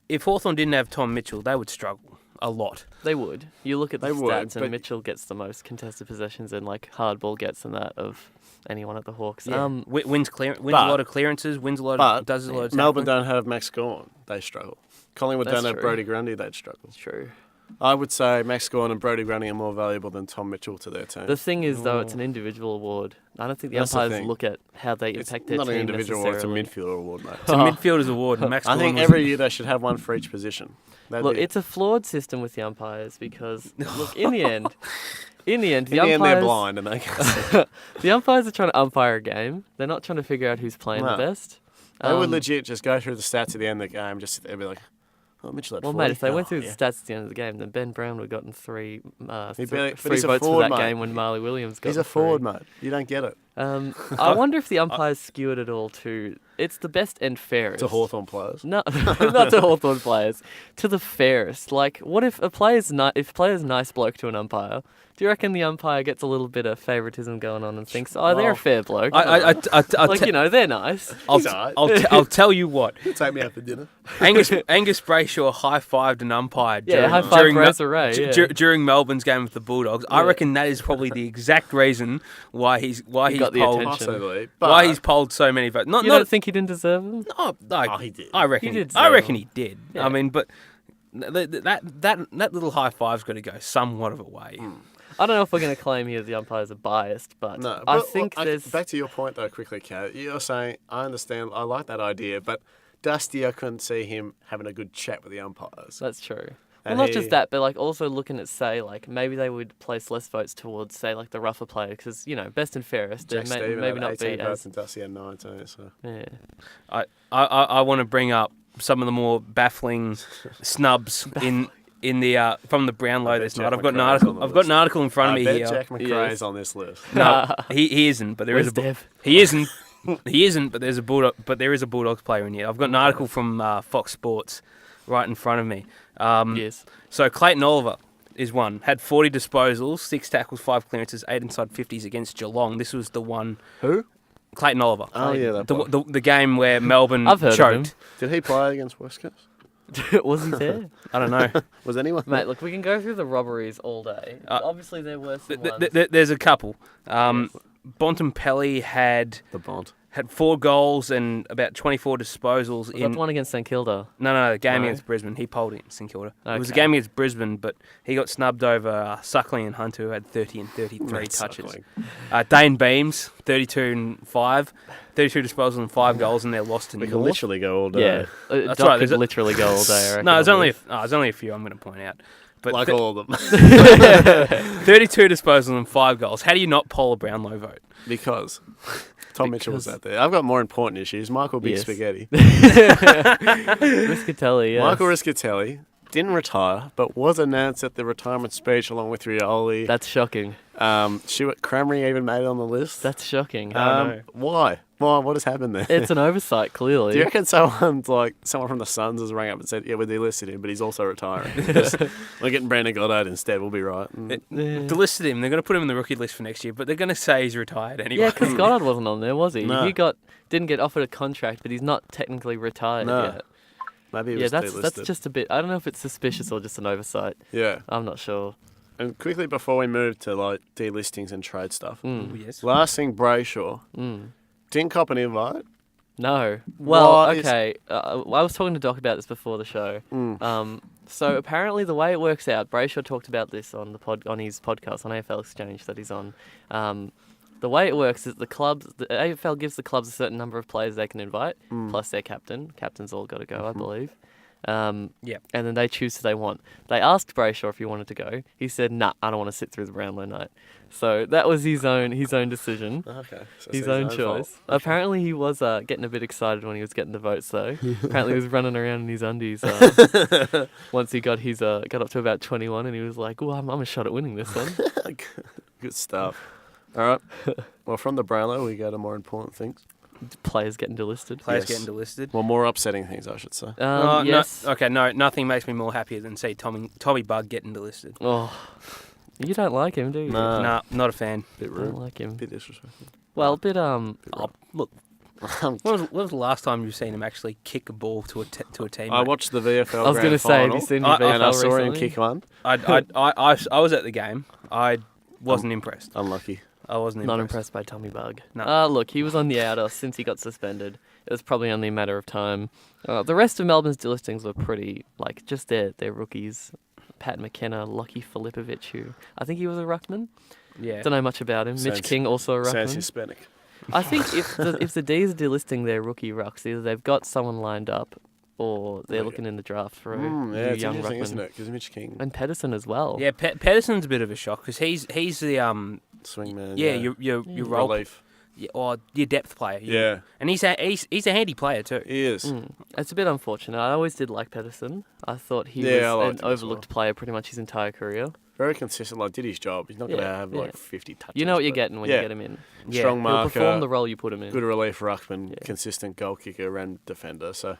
S2: if Hawthorn didn't have Tom Mitchell, they would struggle a lot.
S1: They would. You look at the stats, and Mitchell gets the most contested possessions and hardball gets in that of anyone at the Hawks.
S2: Yeah. Wins a lot of clearances, does a lot of tackling.
S3: Melbourne don't have Max Gawn, they struggle. Collingwood don't have Brodie Grundy, they'd struggle.
S1: It's true.
S3: I would say Max Gawn and Brodie Grundy are more valuable than Tom Mitchell to their team.
S1: The thing is, though, it's an individual award. I don't think the umpires look at how they impact their team.
S3: It's not an individual award, it's a midfielder award, mate.
S2: It's a midfielder's award. And Max
S3: I think every year they should have one for each position.
S1: It's a flawed system with the umpires because, look, in the end, the umpires...
S3: they're blind and they can't
S1: the umpires are trying to umpire a game. They're not trying to figure out who's playing the best.
S3: They would legit just go through the stats at the end of the game, just sit there and be like... Mitchell had 40.
S1: Mate, if they went through the stats at the end of the game, then Ben Brown would have gotten three votes
S3: forward,
S1: for that
S3: mate.
S1: Game when Marley Williams got
S3: He's a forward, mate. You don't get it.
S1: I wonder if the umpires skewered it all to... It's the best and fairest.
S3: To Hawthorn players.
S1: No, not to Hawthorn players. To the fairest. What if a player's nice bloke to an umpire... Do you reckon the umpire gets a little bit of favouritism going on and thinks, they're a fair bloke? They're nice.
S2: I'll tell you what.
S3: Take me out for dinner.
S2: Angus Brayshaw high-fived an umpire during Melbourne's game with the Bulldogs. Yeah. I reckon that is probably the exact reason why he's polled so many votes.
S1: You don't think he didn't deserve them?
S2: No,
S3: he did.
S2: I reckon he did. Yeah. I mean, but that little high five's got to go somewhat of a way.
S1: I don't know if we're going to claim here the umpires are biased, but
S3: No,
S1: I
S3: but
S1: think there's...
S3: Back to your point, though, quickly, Kat. You're saying, I understand, I like that idea, but Dusty, I couldn't see him having a good chat with the umpires.
S1: That's true.
S3: And
S1: Well, not just that, but like also looking at, say, like maybe they would place less votes towards, say, like the rougher player, because, you know, best and fairest,
S3: Jack
S1: they
S3: Stephen
S1: maybe
S3: had
S1: not be
S3: 18 votes
S1: as...
S3: and Dusty had 19, so...
S1: Yeah.
S2: I want to bring up some of the more baffling snubs in the from the Brownlow this night. I've got an article in front of me here.
S3: Jack McRae's on this list.
S2: No, he isn't. But there is
S1: Dev?
S2: He isn't. He isn't. But there's a Bulldog. But there is a Bulldogs player in here. I've got an article from Fox Sports right in front of me.
S1: Yes.
S2: So Clayton Oliver is one. Had 40 disposals, 6 tackles, 5 clearances, 8 inside 50s against Geelong. This was the one.
S3: Who?
S2: Clayton Oliver.
S3: Oh, yeah.
S2: The game where Melbourne
S1: I've heard of him.
S2: choked.
S3: Did he play against West Coast?
S1: Was he there?
S2: I don't know.
S3: Was anyone?
S1: Mate, look, we can go through the robberies all day. Obviously, there were some ones.
S2: There's a couple.
S1: Yes.
S2: Bontempelli had
S3: The Bond.
S2: 4 goals and about 24 disposals
S1: Was that the one against St Kilda?
S2: No, the game
S1: No?
S2: against Brisbane. He polled it in St Kilda. It was a
S1: Okay.
S2: game against Brisbane, but he got snubbed over Suckling and Hunter, who had 30 and 33
S3: That's
S2: touches.
S3: Suckling.
S2: Dane Beams, 32 and 5, 32 disposals and 5 goals, and they're lost to
S3: We can
S2: North.
S3: literally go all day.
S1: Yeah.
S2: That's
S1: Doc
S2: right,
S1: could
S2: there's a-
S1: literally go all day, I reckon.
S2: No, there's
S1: on
S2: only
S1: this.
S2: there's only a few I'm going to point out. But
S3: Like all of them.
S2: 32 disposals and 5 goals. How do you not poll a Brownlow vote?
S3: Because Tom Mitchell was out there. I've got more important issues. Michael Big
S1: Yes.
S3: Spaghetti.
S1: Riscatelli, yes.
S3: Michael Riscatelli didn't retire, but was announced at the retirement speech along with Rioli.
S1: That's shocking.
S3: Stuart Cramry even made it on the list.
S1: That's shocking.
S2: no.
S3: Why? What has happened there?
S1: It's an oversight, clearly.
S3: Do you reckon someone from the Suns has rang up and said, yeah, we delisted him, but he's also retiring. Just, we're getting Brandon Goddard instead, we'll be right. And
S2: Delisted him. They're going to put him in the rookie list for next year, but they're going to say he's retired anyway.
S1: Yeah, because Goddard wasn't on there, was he?
S3: No.
S1: He didn't get offered a contract, but he's not technically retired
S3: No.
S1: yet.
S3: Maybe he
S1: Yeah,
S3: was
S1: that's
S3: delisted.
S1: just a bit... I don't know if it's suspicious or just an oversight.
S3: Yeah.
S1: I'm not sure.
S3: And quickly before we move to delistings and trade stuff,
S2: Oh, yes.
S3: last thing, Brayshaw didn't cop an invite.
S1: No. Well,
S3: What is-
S1: okay. I was talking to Doc about this before the show. So apparently the way it works out, Brayshaw talked about this on his podcast on AFL Exchange that he's on. The way it works is the AFL gives the clubs a certain number of players they can invite, plus their captain. Captain's all got to go, I believe.
S2: Yep.
S1: And then they choose who they want. They asked Brayshaw if he wanted to go. He said, "Nah, I don't want to sit through the Brownlow night." So that was his own decision.
S3: Okay. So
S1: His
S3: it's
S1: own
S3: fault.
S1: choice. Apparently, he was getting a bit excited when he was getting the votes, though. Apparently, he was running around in his undies once he got up to about 21, and he was like, "Oh, I'm a shot at winning this one."
S3: Good stuff. All right. Well, from the Brownlow, we go to more important things.
S1: Players getting delisted.
S2: Players
S3: Yes.
S2: getting delisted.
S3: Well, more upsetting things, I should say.
S1: Yes.
S2: Nothing makes me more happier than see Tommy Bugg getting delisted.
S1: Oh, you don't like him, do you?
S3: No.
S2: Nah, not a fan.
S3: Bit
S1: I
S3: rude.
S1: don't like him.
S3: Bit disrespectful.
S1: Well,
S2: Look, when was the last time you've seen him actually kick a ball to a teammate?
S3: I watched the VFL
S1: I was
S3: going to
S1: say, have you seen him
S3: and I
S1: VFL
S3: saw him
S1: recently?
S3: kick one.
S2: I was at the game. I wasn't impressed.
S3: Unlucky.
S2: I wasn't
S1: Not
S2: impressed.
S1: impressed by Tommy Bugg.
S2: No.
S1: Look, he was on the outer since he got suspended. It was probably only a matter of time. The rest of Melbourne's delistings were pretty, just their rookies. Pat McKenna, Lockie Filipovic, who I think he was a ruckman.
S2: Yeah.
S1: Don't know much about him. Mitch
S3: Sounds-
S1: King, also a
S3: Sounds
S1: ruckman.
S3: Hispanic.
S1: I think if the D's are delisting their rookie rucks, either they've got someone lined up or they're looking in the draft for a
S3: Yeah,
S1: new
S3: it's
S1: young
S3: interesting,
S1: ruckman.
S3: isn't it? Because Mitch King,
S1: And Pedersen as well.
S2: Yeah, Pedersen's a bit of a shock because he's the
S3: swingman.
S2: your role
S3: relief.
S2: or your depth player.
S3: Yeah,
S2: And he's a handy player too.
S3: he is.
S1: It's a bit unfortunate. I always did like Pedersen. I thought he
S3: Yeah, I
S1: was
S3: liked
S1: an
S3: him as
S1: overlooked player pretty much his entire career.
S3: Very consistent. Did his job. He's not going to
S1: Yeah,
S3: have
S1: yeah.
S3: 50 touches.
S1: You know what you're
S3: but
S1: getting when
S3: yeah.
S1: you get him in.
S2: Yeah.
S3: Strong
S1: He'll
S3: marker.
S1: perform the role you put him in.
S3: Good relief ruckman.
S1: Yeah.
S3: Consistent goal kicker and defender. So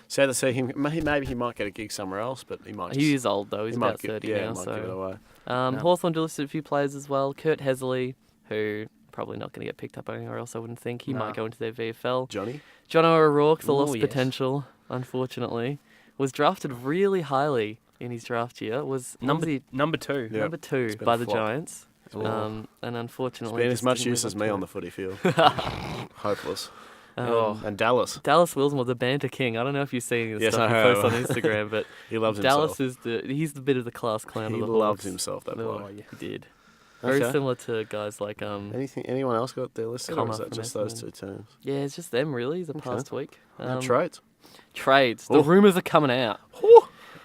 S3: sad to see him. Maybe he might get a gig somewhere else, but he might.
S1: He is old though. He's
S3: he
S1: about
S3: might give-
S1: 30
S3: yeah,
S1: now.
S3: he might give it
S1: So
S3: away.
S1: Hawthorn delisted a few players as well. Kurt Hesley, who probably not going to get picked up anywhere else. I wouldn't think he
S2: No.
S1: might go into their VFL.
S3: Johnny.
S1: John O'Rourke, the
S2: Ooh,
S1: lost
S2: yes.
S1: potential, unfortunately, was drafted really highly in his draft year.
S2: Number 2.
S3: Yeah.
S1: Number 2
S3: It's been
S1: by
S3: a
S1: the
S3: flop.
S1: Giants.
S3: been
S1: And
S3: It's
S1: unfortunately,
S3: been
S1: just
S3: as much
S1: didn't
S3: use
S1: live
S3: as
S1: up
S3: me
S1: to
S3: on
S1: it.
S3: the footy field. Hopeless.
S1: Dallas Wilson was the banter king. I don't know if you've seen the
S3: Yes,
S1: stuff
S3: I
S1: he posts on
S3: have.
S1: Instagram, but
S3: He loves
S1: Dallas
S3: himself.
S1: he's the bit of the class clown
S3: He
S1: of the
S3: loves
S1: Hawks.
S3: himself, that
S1: Oh,
S3: bloke.
S1: he did. Very
S3: Okay.
S1: similar to guys like
S3: Anyone else got their listed, or
S1: Comma
S3: is that
S1: from
S3: just those
S1: Essendon.
S3: 2 teams?
S1: Yeah, it's just them really. The past week.
S3: Trades.
S1: Trades. The
S3: Oh.
S1: rumours are coming out.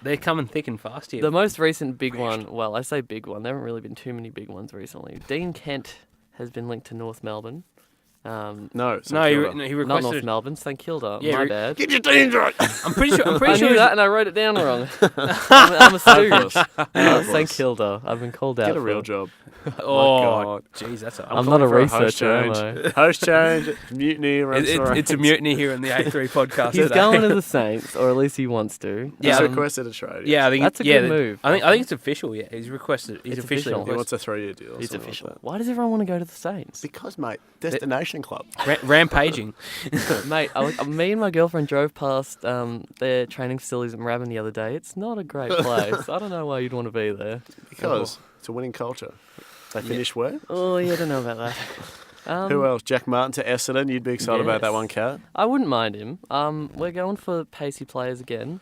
S2: They're coming thick and fast here.
S1: The most recent big one. Well, I say big one. There haven't really been too many big ones recently. Dean Kent has been linked to North Melbourne.
S3: No,
S2: no,
S3: St
S2: he
S3: Kilda.
S1: Not
S2: requested.
S1: North Melbourne, St Kilda.
S2: Yeah,
S1: My bad.
S3: Get your teams right.
S2: I'm pretty sure. I'm
S1: I
S2: pretty sure.
S1: knew that and I wrote it down wrong. I'm a stooge.
S3: Hopeless.
S1: St Kilda. I've been called out.
S3: Get a
S1: for
S3: real
S1: it.
S3: job.
S2: Oh,
S3: God.
S2: jeez, that's.
S1: I'm not a
S3: calling for
S1: researcher, am
S3: host
S1: I?
S3: Host change, mutiny,
S2: It's a mutiny here in the A3 podcast.
S1: He's
S2: today.
S1: going to the Saints, or at least he wants to.
S3: He's
S2: Yeah,
S3: requested a trade.
S2: Yeah, I think
S1: That's a good move.
S2: I think it's official. Yeah, he's requested. He's
S1: It's
S2: officially
S1: official.
S3: He wants
S2: requested.
S3: a 3-year deal. or
S1: He's
S3: something
S1: official.
S3: Like
S1: Why does everyone want to go to the Saints?
S3: that. Because, mate, destination club.
S2: Rampaging.
S1: Mate, me and my girlfriend drove past their training facilities in Moorabbin the other day. It's not a great place. I don't know why you'd want to be there.
S3: Because it's a winning culture. They finish where?
S1: Oh, yeah, I don't know about that.
S3: Who else? Jack Martin to Essendon. You'd be excited about that
S1: yes.
S3: one, Kat.
S1: I wouldn't mind him. We're going for pacey players again.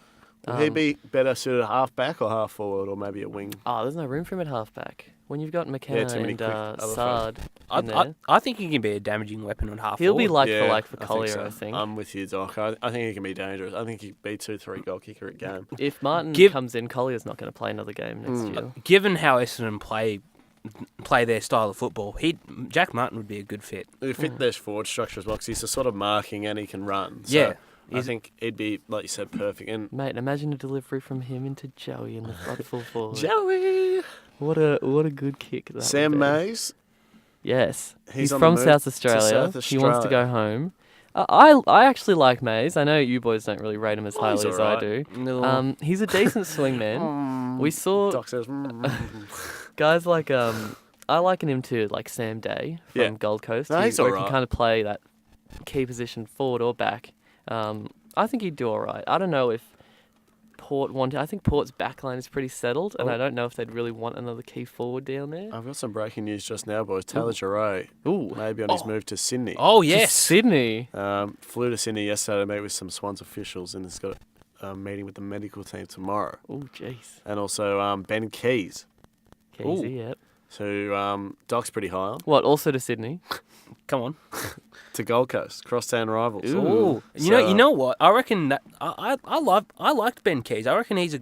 S3: Would he be better suited half back or half forward or maybe a wing?
S1: Oh, there's no room for him at halfback. When you've got McKenna
S3: too many
S1: and
S3: quick other
S1: Sard in there,
S2: I think he can be a damaging weapon on half.
S1: he'll be
S2: forward.
S1: like for
S3: I think
S1: Collier,
S3: so.
S1: I think.
S3: I'm with you, Doc. I think he can be dangerous. I think he'd be 2-3 goal kicker at game.
S1: If Martin
S2: Give-
S1: comes in, Collier's not going to play another game next year.
S2: Given how Essendon play their style of football, Jack Martin would be a good fit.
S3: He fit their forward structure as well because he's a sort of marking and he can run. So
S2: Yeah.
S3: I think he'd be, like you said, perfect. And
S1: Mate, imagine a delivery from him into Joey in the front full forward.
S3: Joey!
S1: What a good kick that
S3: Sam
S1: would be.
S3: Mays.
S1: Yes, he's
S3: on
S1: from
S3: the move
S1: South
S3: to
S1: Australia.
S3: South
S1: He wants to
S3: Australia.
S1: go home. I actually like Mays. I know you boys don't really rate him as highly
S3: he's
S1: as I
S3: alright.
S1: do.
S2: No.
S1: He's a decent swingman. We saw
S3: Doc says,
S1: guys like I liken him to like Sam Day from
S3: Yeah.
S1: Gold Coast.
S3: No, he's
S1: where he
S3: alright.
S1: can kind of play that key position forward or back. I think he'd do all right. I don't know if Port wanted. I think Port's backline is pretty settled, and I don't know if they'd really want another key forward down there.
S3: I've got some breaking news just now, boys. Taylor Giray,
S1: Ooh,
S3: maybe on his move to Sydney.
S2: Oh
S1: to
S2: yes.
S1: Sydney.
S3: Flew to Sydney yesterday to meet with some Swans officials and has got a meeting with the medical team tomorrow.
S1: Oh, jeez.
S3: And also Ben Keys,
S1: Casey, yep.
S3: who Doc's pretty high on,
S1: What? Also to Sydney.
S2: Come on.
S3: to Gold Coast, crosstown rivals.
S1: Ooh.
S2: Ooh. You know what? I reckon that I liked Ben Keys. I reckon he's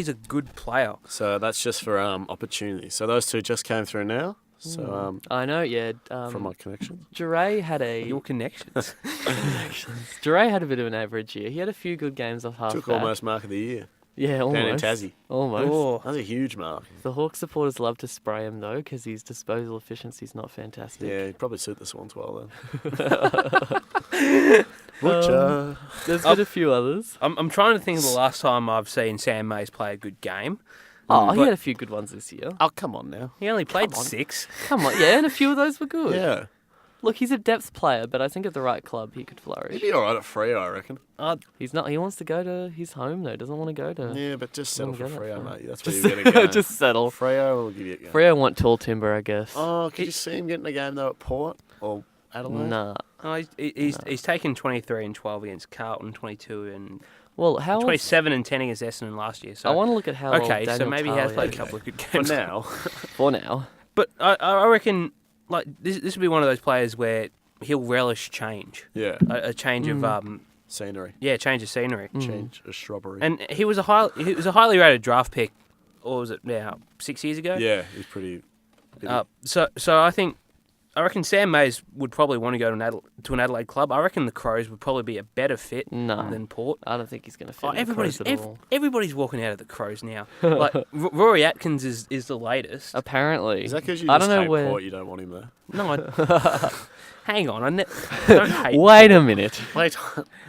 S2: a good player.
S3: So that's just for opportunity. So those two just came through now. So
S1: I know, yeah.
S3: from my connection.
S1: Duray had
S2: Your connections.
S1: Duray had a bit of an average year. He had a few good games off half
S3: Took
S1: back.
S3: almost mark of the year.
S1: Yeah, almost.
S3: Down in Tassie.
S1: Almost.
S2: Oh.
S3: That's a huge mark.
S1: The Hawks supporters love to spray him though, because his disposal efficiency's not fantastic.
S3: Yeah, he'd probably suit the Swans well then. Butcher.
S1: There's been a few others.
S2: I'm trying to think of the last time I've seen Sam Mays play a good game.
S1: Oh, he
S2: But-
S1: had a few good ones this year.
S3: Oh, come on now.
S2: He only played
S3: Come on.
S2: 6.
S1: Come on, yeah, and a few of those were good.
S3: Yeah.
S1: Look, he's a depth player, but I think at the right club he could flourish.
S3: He'd be all right at Freo, I reckon.
S1: He's not. He wants to go to his home though. Doesn't want to go to.
S3: Yeah, but just settle for
S1: Wouldn't go that
S3: Freo,
S1: far.
S3: mate. That's where
S1: Just,
S3: you're going to go.
S1: just settle.
S3: Freo will give you a go.
S1: Freo want tall timber, I guess.
S3: Oh, could you see him getting a game, though, at Port or Adelaide?
S1: Nah.
S2: Oh, he's taken 23 and 12 against Carlton, 22 and
S1: Well, how?
S2: 27 and 10 against Essendon last year. So
S1: I want to look at how.
S2: okay, so
S1: Daniel
S2: maybe he has
S1: Talia
S2: played a
S1: is.
S2: couple of good
S3: For
S2: games
S3: now.
S1: For now.
S2: But I reckon like this would be one of those players where he'll relish change,
S3: Yeah.
S2: a change of
S3: Scenery.
S2: change of scenery.
S3: Change a shrubbery.
S2: And he was a highly rated draft pick. Or was it now 6 years ago?
S3: yeah, he's pretty...
S2: So I reckon Sam Mays would probably want to go to an Adelaide club. I reckon the Crows would probably be a better fit
S1: No.
S2: than Port.
S1: I don't think he's going to fit.
S2: Oh,
S1: in the Crows at all.
S2: everybody's walking out of the Crows now. Like Rory Atkins is the latest.
S1: Apparently.
S3: Is that because you
S1: I
S3: just
S1: don't know
S3: hate
S1: where.
S3: Port, you don't want him there?
S2: No, hang on. Don't hate.
S1: Wait a minute.
S3: Wait.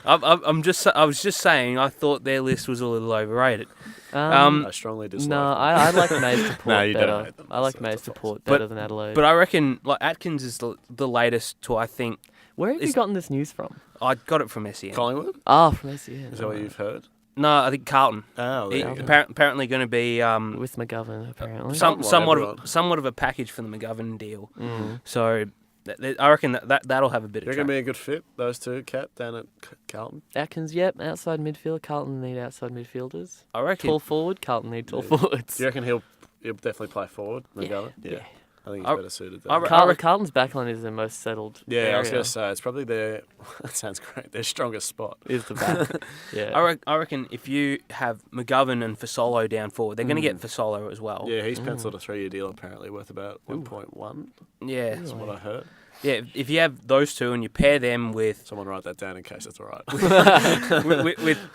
S2: I was just saying. I thought their list was a little overrated.
S3: I strongly dislike
S1: No,
S3: him.
S1: I like Mays to Port
S3: No, you don't
S1: better.
S3: hate them.
S1: I like
S3: That's
S1: Mays
S3: a
S1: to
S3: false.
S1: Port better than Adelaide.
S2: But I reckon like Atkins is the latest to I think.
S1: Where have you
S2: Is-
S1: gotten this news from?
S2: I got it from SEN.
S3: Collingwood?
S1: Ah, from SEN.
S3: Is that what you've heard?
S2: No, I think Carlton.
S3: Oh, there you go.
S2: Apparently going to be
S1: With McGovern, apparently.
S3: Some-
S2: somewhat of a package for the McGovern deal. So I reckon that'll have a bit
S3: You're
S2: of
S3: going to
S2: traction.
S3: be a good fit, those two, Cat, down at Carlton?
S1: Atkins, yep, outside midfield. Carlton need outside midfielders.
S2: I reckon.
S1: Tall forward, Carlton need tall forwards.
S3: Do you reckon he'll definitely play forward? McGovern?
S1: Yeah.
S3: I think he's better suited there.
S1: Carlton's backline is their most settled area.
S3: I was going to say, it's probably their, that sounds great, their strongest spot.
S1: Is the back. Yeah.
S2: I reckon if you have McGovern and Fasolo down forward, they're going to get Fasolo as well.
S3: Yeah, he's penciled a 3-year deal apparently worth about 1.1.
S2: Yeah.
S3: That's what I heard.
S2: Yeah, if you have those two and you pair them with...
S3: Someone write that down in case it's all right.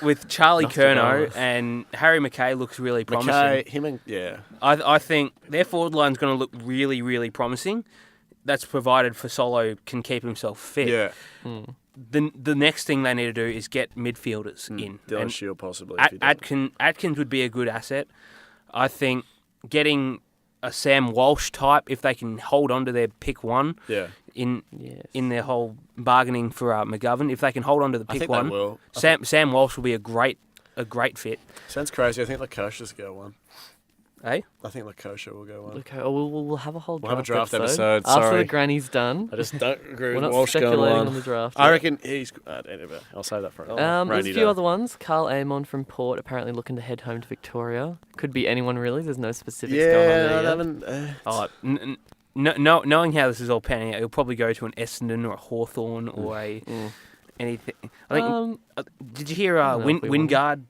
S2: with Charlie Curnow and Harry McKay looks really promising. I think their forward line's going to look really, really promising. That's provided Fasolo can keep himself fit.
S3: Yeah.
S2: The next thing they need to do is get midfielders in.
S3: Dylan Shield possibly.
S2: Atkins would be a good asset. I think getting a Sam Walsh type, if they can hold on to their pick one in their whole bargaining for McGovern, if they can hold on to the pick one,
S3: they will.
S2: Sam Walsh will be a great fit.
S3: Sounds crazy. I think Lakosha's go one.
S2: Eh?
S3: I think Lakosha will go one.
S1: Okay, we'll have a whole draft,
S3: we'll have a draft episode.
S1: After
S3: Sorry.
S1: the granny's done.
S3: I just don't agree with
S1: We're not
S3: Walsh going
S1: speculating
S3: one.
S1: on the draft.
S3: I reckon he's... anyway, I'll save that for
S1: there's a few other ones. Carl Amon from Port apparently looking to head home to Victoria. Could be anyone really. There's no specifics going on there.
S2: Knowing how this is all panning out, he'll probably go to an Essendon or a Hawthorn or a anything. I think. Did you hear Wingard?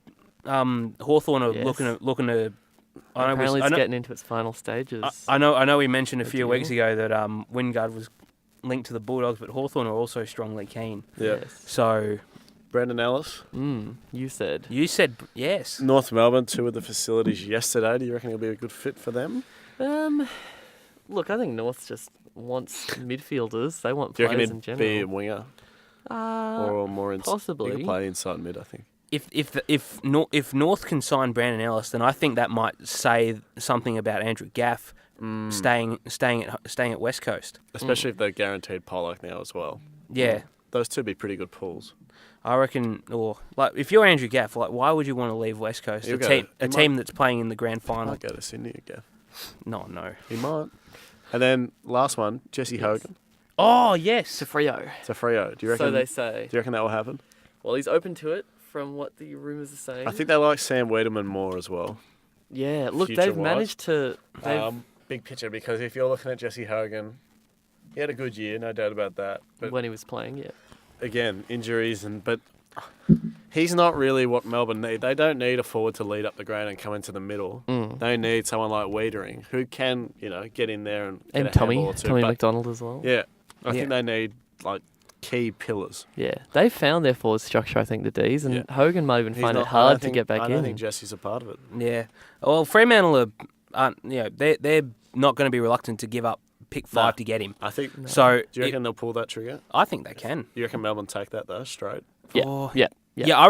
S2: Hawthorn are looking to.
S1: Apparently, it's getting into its final stages.
S2: I know. We mentioned a few weeks ago that Wingard was linked to the Bulldogs, but Hawthorn are also strongly keen.
S3: Yeah.
S1: Yes.
S3: So, Brendan Ellis.
S1: You said
S2: yes.
S3: North Melbourne, 2 of the facilities yesterday. Do you reckon he'll be a good fit for them?
S1: Look, I think North just wants midfielders. They want
S3: Do you
S1: players
S3: reckon
S1: in
S3: he'd
S1: general.
S3: be a winger? Or more
S1: possibly.
S3: He could play inside mid, I think.
S2: If North can sign Brandon Ellis, then I think that might say something about Andrew Gaff staying at West Coast,
S3: especially if they're guaranteed Pollock now as well.
S2: Yeah,
S3: those two be pretty good pulls.
S2: I reckon. Or like, if you're Andrew Gaff, like, why would you want to leave West Coast? A team that's playing in the grand final.
S3: Might go to Sydney, Gaff.
S2: No,
S3: he might. And then last one, Jesse Hogan.
S2: Oh yes,
S1: Freo.
S3: Do you reckon?
S1: So they say.
S3: Do you reckon that will happen?
S1: Well, he's open to it. From what the rumours are saying.
S3: I think they like Sam Wiedemann more as well.
S1: Yeah, look, they've managed to...
S3: big picture, because if you're looking at Jesse Hogan, he had a good year, no doubt about that. But
S1: when he was playing, yeah.
S3: Again, injuries, but he's not really what Melbourne need. They don't need a forward to lead up the ground and come into the middle. They need someone like Wiedering, who can, get in there and get a handball or two.
S1: Tommy McDonald as well.
S3: Yeah, I think they need, key pillars.
S1: Yeah, they found their forward structure, I think, the D's, and Hogan might even find it hard to get back in.
S3: I don't think Jesse's a part of it.
S2: Yeah. Well, Fremantle they're not going to be reluctant to give up pick 5 to get him.
S3: I think.
S2: So.
S3: Do you reckon they'll pull that trigger?
S2: I think they can.
S3: You reckon Melbourne take that though straight?
S1: Yeah.
S2: Yeah, I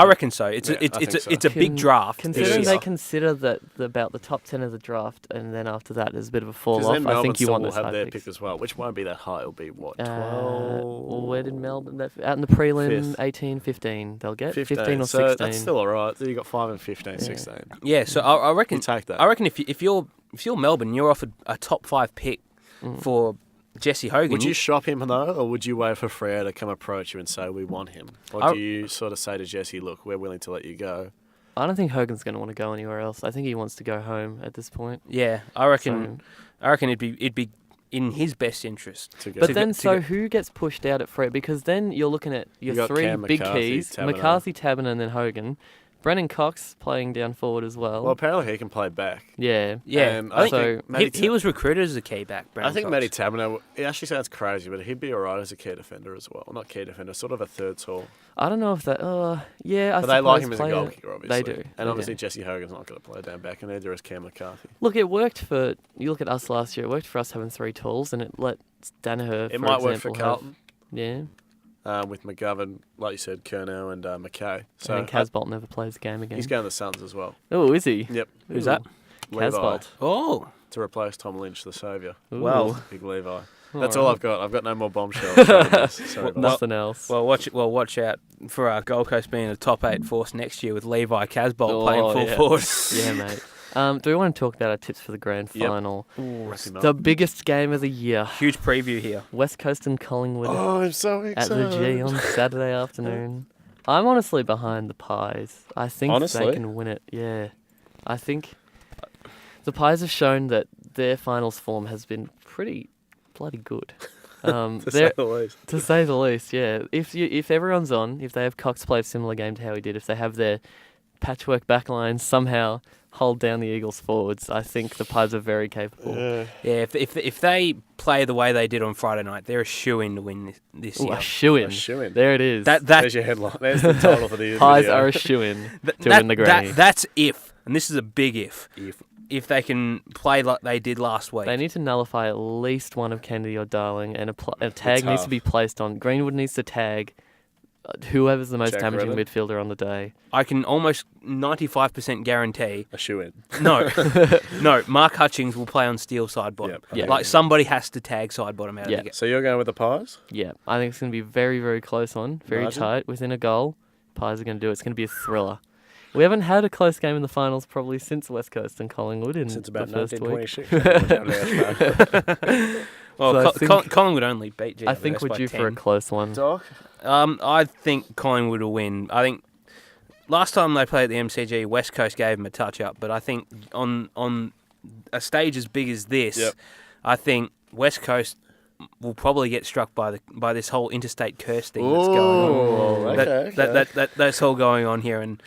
S2: reckon so. It's a big draft.
S1: Considering they consider that about the top 10 of the draft, and then after that there's a bit of a fall off. I think you want those high
S3: have their
S1: picks.
S3: pick as well, which won't be that high. It'll be what 12.
S1: Well, where did Melbourne out in the prelim? 18, 15. They'll get 15 or 16.
S3: That's still all right. You got 5 and 15, 16.
S2: Yeah, so I reckon
S3: you take that.
S2: I reckon if you're Melbourne, you're offered a top 5 pick for Jesse Hogan.
S3: Would you shop him though, or would you wait for Freo to come approach you and say we want him, or do you sort of say to Jesse, look, we're willing to let you go?
S1: I don't think Hogan's going to want to go anywhere else. I think he wants to go home at this point.
S2: Yeah, I reckon it'd be in his best interest.
S1: But then, who gets pushed out at Freo? Because then you're looking at your 3 big keys: McCarthy, Taberner, and then Hogan. Brennan Cox playing down forward as well.
S3: Well, apparently he can play back.
S1: Yeah.
S3: And I think
S2: he was recruited as a key back,
S3: I think Matty Taberner, it actually sounds crazy, but he'd be all right as a key defender as well. Not key defender, sort of a third tall.
S1: I don't know if that... I
S3: But they like him as a goal kicker, obviously.
S1: They do.
S3: And obviously Jesse Hogan's not going to play down back, and neither is Cam McCarthy.
S1: Look, it worked for... You look at us last year, it worked for us having 3 tools, and it let Danaher,
S3: It might work for Carlton.
S1: Yeah.
S3: With McGovern, like you said, Curnow and McKay.
S1: So and Casbolt never plays a game again.
S3: He's going to the Suns as well.
S1: Oh, is he?
S3: Yep.
S2: Who's that?
S1: Casbolt.
S2: Oh.
S3: To replace Tom Lynch, the saviour.
S2: Well.
S3: Big Levi. That's all I've got. I've got no more bombshells. Sorry,
S1: nothing else.
S2: Well, watch out for our Gold Coast being a top 8 force next year with Levi Casbolt playing full forward.
S1: Yeah, mate. Do we want to talk about our tips for the grand final?
S2: Ooh,
S1: the biggest game of the year.
S2: Huge preview here.
S1: West Coast and Collingwood.
S3: Oh, I'm so excited.
S1: At the G on Saturday afternoon. I'm honestly behind the Pies. I think they can win it. Yeah. I think The Pies have shown that their finals form has been pretty bloody good.
S3: To say the least.
S1: To say the least, yeah. If everyone's on, if they have Cox play a similar game to how he did, if they have their patchwork backline somehow hold down the Eagles forwards, I think the Pies are very capable.
S2: Yeah, if they play the way they did on Friday night, they're a shoo-in to win this year.
S1: A shoo-in.
S3: A shoo-in.
S1: There it is.
S3: There's your headline. There's the title for the
S1: Pies
S3: video.
S1: are a shoo-in to win the Granny.
S2: That's if, and this is a big if they can play like they did last week.
S1: They need to nullify at least one of Kennedy or Darling, and a tag needs to be placed on. Greenwood needs to tag whoever's the most
S3: Jack
S1: damaging
S3: Redden?
S1: midfielder on the day.
S2: I can almost 95% guarantee.
S3: A shoe-in.
S2: No, Mark Hutchings will play on Steele side bottom.
S3: Yep.
S2: Like somebody has to tag side bottom out of the game.
S3: So you're going with the Pies?
S1: Yeah, I think it's going to be very, very close one. Very
S3: Margin?
S1: tight, within a goal. Pies are going to do it. It's going to be a thriller. We haven't had a close game in the finals probably since West Coast and Collingwood in
S3: Since about
S1: the first week.
S3: 1926.
S2: Well,
S1: So
S2: Collingwood only beat GWS
S1: I think we're
S2: by
S1: due
S2: 10.
S1: for a close one.
S3: Doc?
S2: I think Collingwood will win. I think last time they played at the MCG, West Coast gave them a touch-up, but I think on a stage as big as this, I think West Coast will probably get struck by this whole interstate curse thing that's going on. That's all going on here, and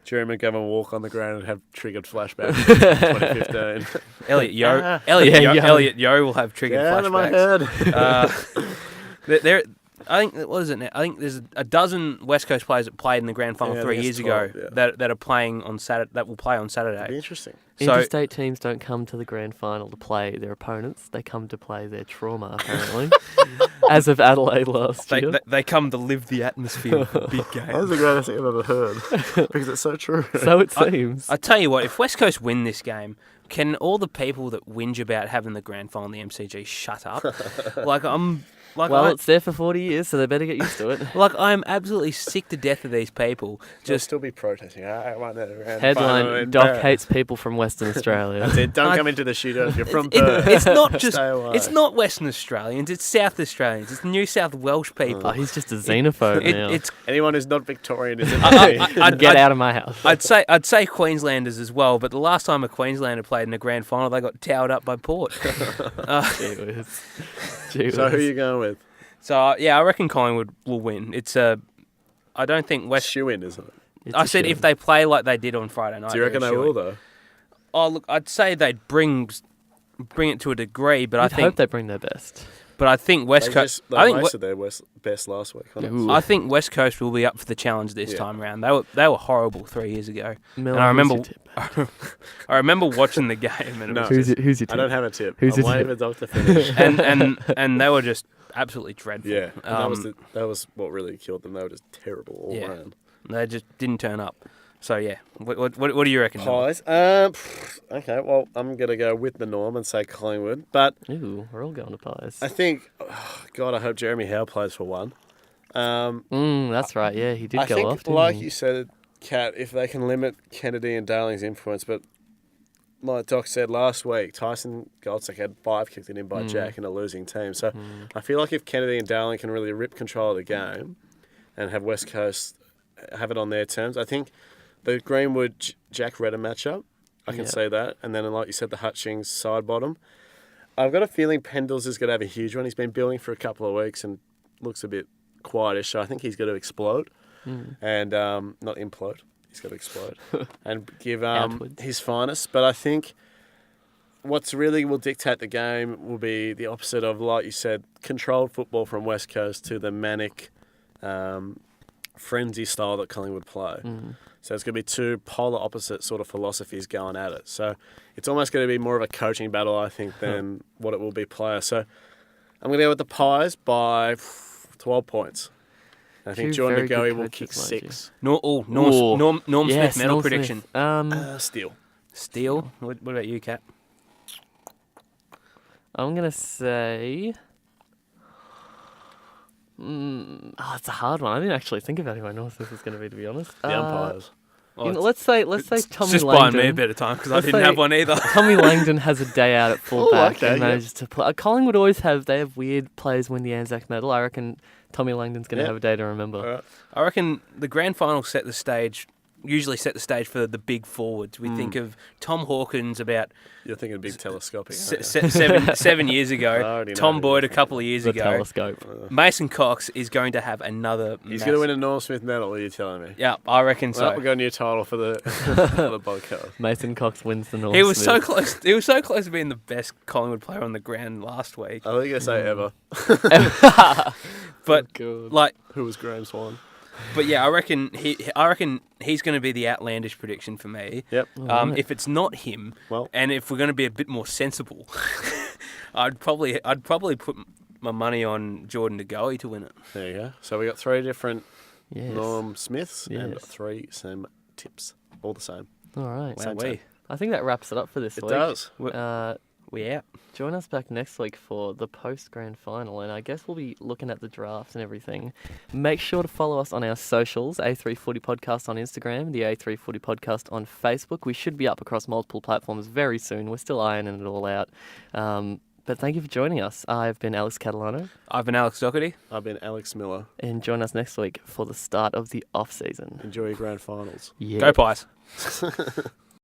S3: Jerry McGovern walk on the ground and have triggered flashbacks to 2015.
S2: Elliot Yeo will have triggered
S3: Get out
S2: flashbacks.
S3: of my head.
S2: I think what is it now? I think there's a dozen West Coast players that played in the grand final 3 years ago that are playing on Saturday. That will play on Saturday.
S3: It'd be interesting.
S1: Interstate teams don't come to the grand final to play their opponents. They come to play their trauma, apparently. As of Adelaide last year.
S2: They come to live the atmosphere of a big game.
S3: That's the greatest thing I've ever heard. Because it's so true.
S1: So it seems.
S2: I tell you what, if West Coast win this game, can all the people that whinge about having the grand final in the MCG shut up?
S1: It's there for 40 years, so they better get used to it.
S2: Like, I am absolutely sick to death of these people.
S3: They'll still be protesting. I want that around.
S1: Headline, Doc hates people from Western Australia.
S3: That's it. Don't come into the shooter if you're from Perth.
S2: It's not just.
S3: Stay away.
S2: It's not Western Australians. It's South Australians. It's New South Welsh people.
S1: Oh, he's just a xenophobe now.
S2: It's
S3: Anyone who's not Victorian is
S1: Get out of my house.
S2: I'd say Queenslanders as well, but the last time a Queenslander played in a grand final, they got towed up by Port.
S1: Gee whiz.
S3: So who are you going with?
S2: So I reckon Collingwood will win. I don't think West.
S3: Shoe-in, isn't it?
S1: It's
S2: I
S1: a
S2: said
S1: shame.
S2: if they play like they did on Friday night.
S3: Do you reckon they will though?
S2: Oh look, I'd say they'd bring it to a degree, but
S1: I hope they bring their best.
S2: But I think West Coast.
S3: They wasted their best last week.
S2: I think West Coast will be up for the challenge this time around. They were horrible 3 years ago.
S1: Mel,
S2: And I remember
S1: who's your tip?
S2: I remember watching the game and it was
S1: Who's your tip?
S3: I don't have a tip.
S1: Who's
S3: I'm
S1: your
S3: waiting
S1: tip?
S3: for Doc to finish.
S2: and they were just absolutely dreadful.
S3: Yeah, and that was what really killed them. They were just terrible all around.
S2: They just didn't turn up. So yeah, what do you reckon?
S3: Pies. Okay, well I'm gonna go with the norm and say Collingwood, but
S1: Ooh, we're all going to Pies.
S3: I think, God, I hope Jeremy Howe plays for one.
S1: That's right. Yeah, he did
S3: I
S1: go
S3: think,
S1: off. Didn't
S3: like
S1: he?
S3: you said, Kat, if they can limit Kennedy and Darling's influence, but like Doc said last week, Tyson Goldstick had 5 kicked in by Jack in a losing team. So I feel like if Kennedy and Darling can really rip control of the game and have West Coast have it on their terms, I think the Greenwood-Jack Redden matchup, I can say that. And then, like you said, the Hutchings side bottom. I've got a feeling Pendles is going to have a huge one. He's been building for a couple of weeks and looks a bit quietish, so I think he's going to explode. And not implode. He's got to explode and give his finest. But I think what's really will dictate the game will be the opposite of, like you said, controlled football from West Coast to the manic frenzy style that Collingwood play. So it's going to be two polar opposite sort of philosophies going at it. So it's almost going to be more of a coaching battle, I think, than what it will be player. So I'm going to go with the Pies by 12 points. I think Jordan McGoey will kick 6.
S2: Norm Smith medal prediction.
S3: Steele.
S2: Steele. What about you, Kat?
S1: I'm going to say... it's a hard one. I didn't actually think about who I North Smith was going to be to be honest.
S3: The umpires.
S1: Let's say Tommy Langdon.
S2: Just buying me a bit of time because I didn't have one either.
S1: Tommy Langdon has a day out at fullback and
S3: yeah.
S1: manages to play. Collingwood always have weird players win the Anzac medal. I reckon Tommy Langdon's going to have a day to remember.
S3: All right.
S2: I reckon the grand final set the stage usually set the stage for the big forwards. We think of Tom Hawkins about
S3: You're thinking big telescopic.
S2: 7 years
S3: I
S2: ago.
S3: already know
S2: Tom
S3: who
S2: Boyd
S3: you're
S2: a couple of years
S1: The
S2: ago.
S1: telescope.
S2: Mason Cox is going to have another.
S3: He's going to win a Norm Smith medal, are you telling me?
S2: Yeah, I reckon so.
S3: Well, we've got a new title for the, for the podcast.
S1: Mason Cox wins the Norm
S2: He was so
S1: Smith.
S2: close. He was so close to being the best Collingwood player on the ground last week.
S3: I think I say ever.
S2: But
S1: Good.
S2: like,
S3: Who was Graham Swan?
S2: but yeah, I reckon he's going to be the outlandish prediction for me.
S3: Yep.
S1: Alright.
S2: If it's not him,
S3: Well,
S2: and if we're going to be a bit more sensible, I'd probably put my money on Jordan De Goey to win it.
S3: there you go. So we got 3 different
S1: Yes.
S3: Norm Smiths and
S1: Yes.
S3: 3 same tips. All the same.
S1: All right.
S3: Same
S2: Wowee.
S1: I think that wraps it up for this
S3: It
S1: week.
S3: does.
S2: We out.
S1: Join us back next week for the post-grand final, and I guess we'll be looking at the draft and everything. Make sure to follow us on our socials, A3 Footy Podcast on Instagram, the A3 Footy Podcast on Facebook. We should be up across multiple platforms very soon. We're still ironing it all out. But thank you for joining us. I've been Alex Catalano,
S2: I've been Alex Doherty.
S3: I've been Alex Miller.
S1: and join us next week for the start of the off-season.
S3: Enjoy your grand finals.
S1: Yeah.
S2: Go Pies.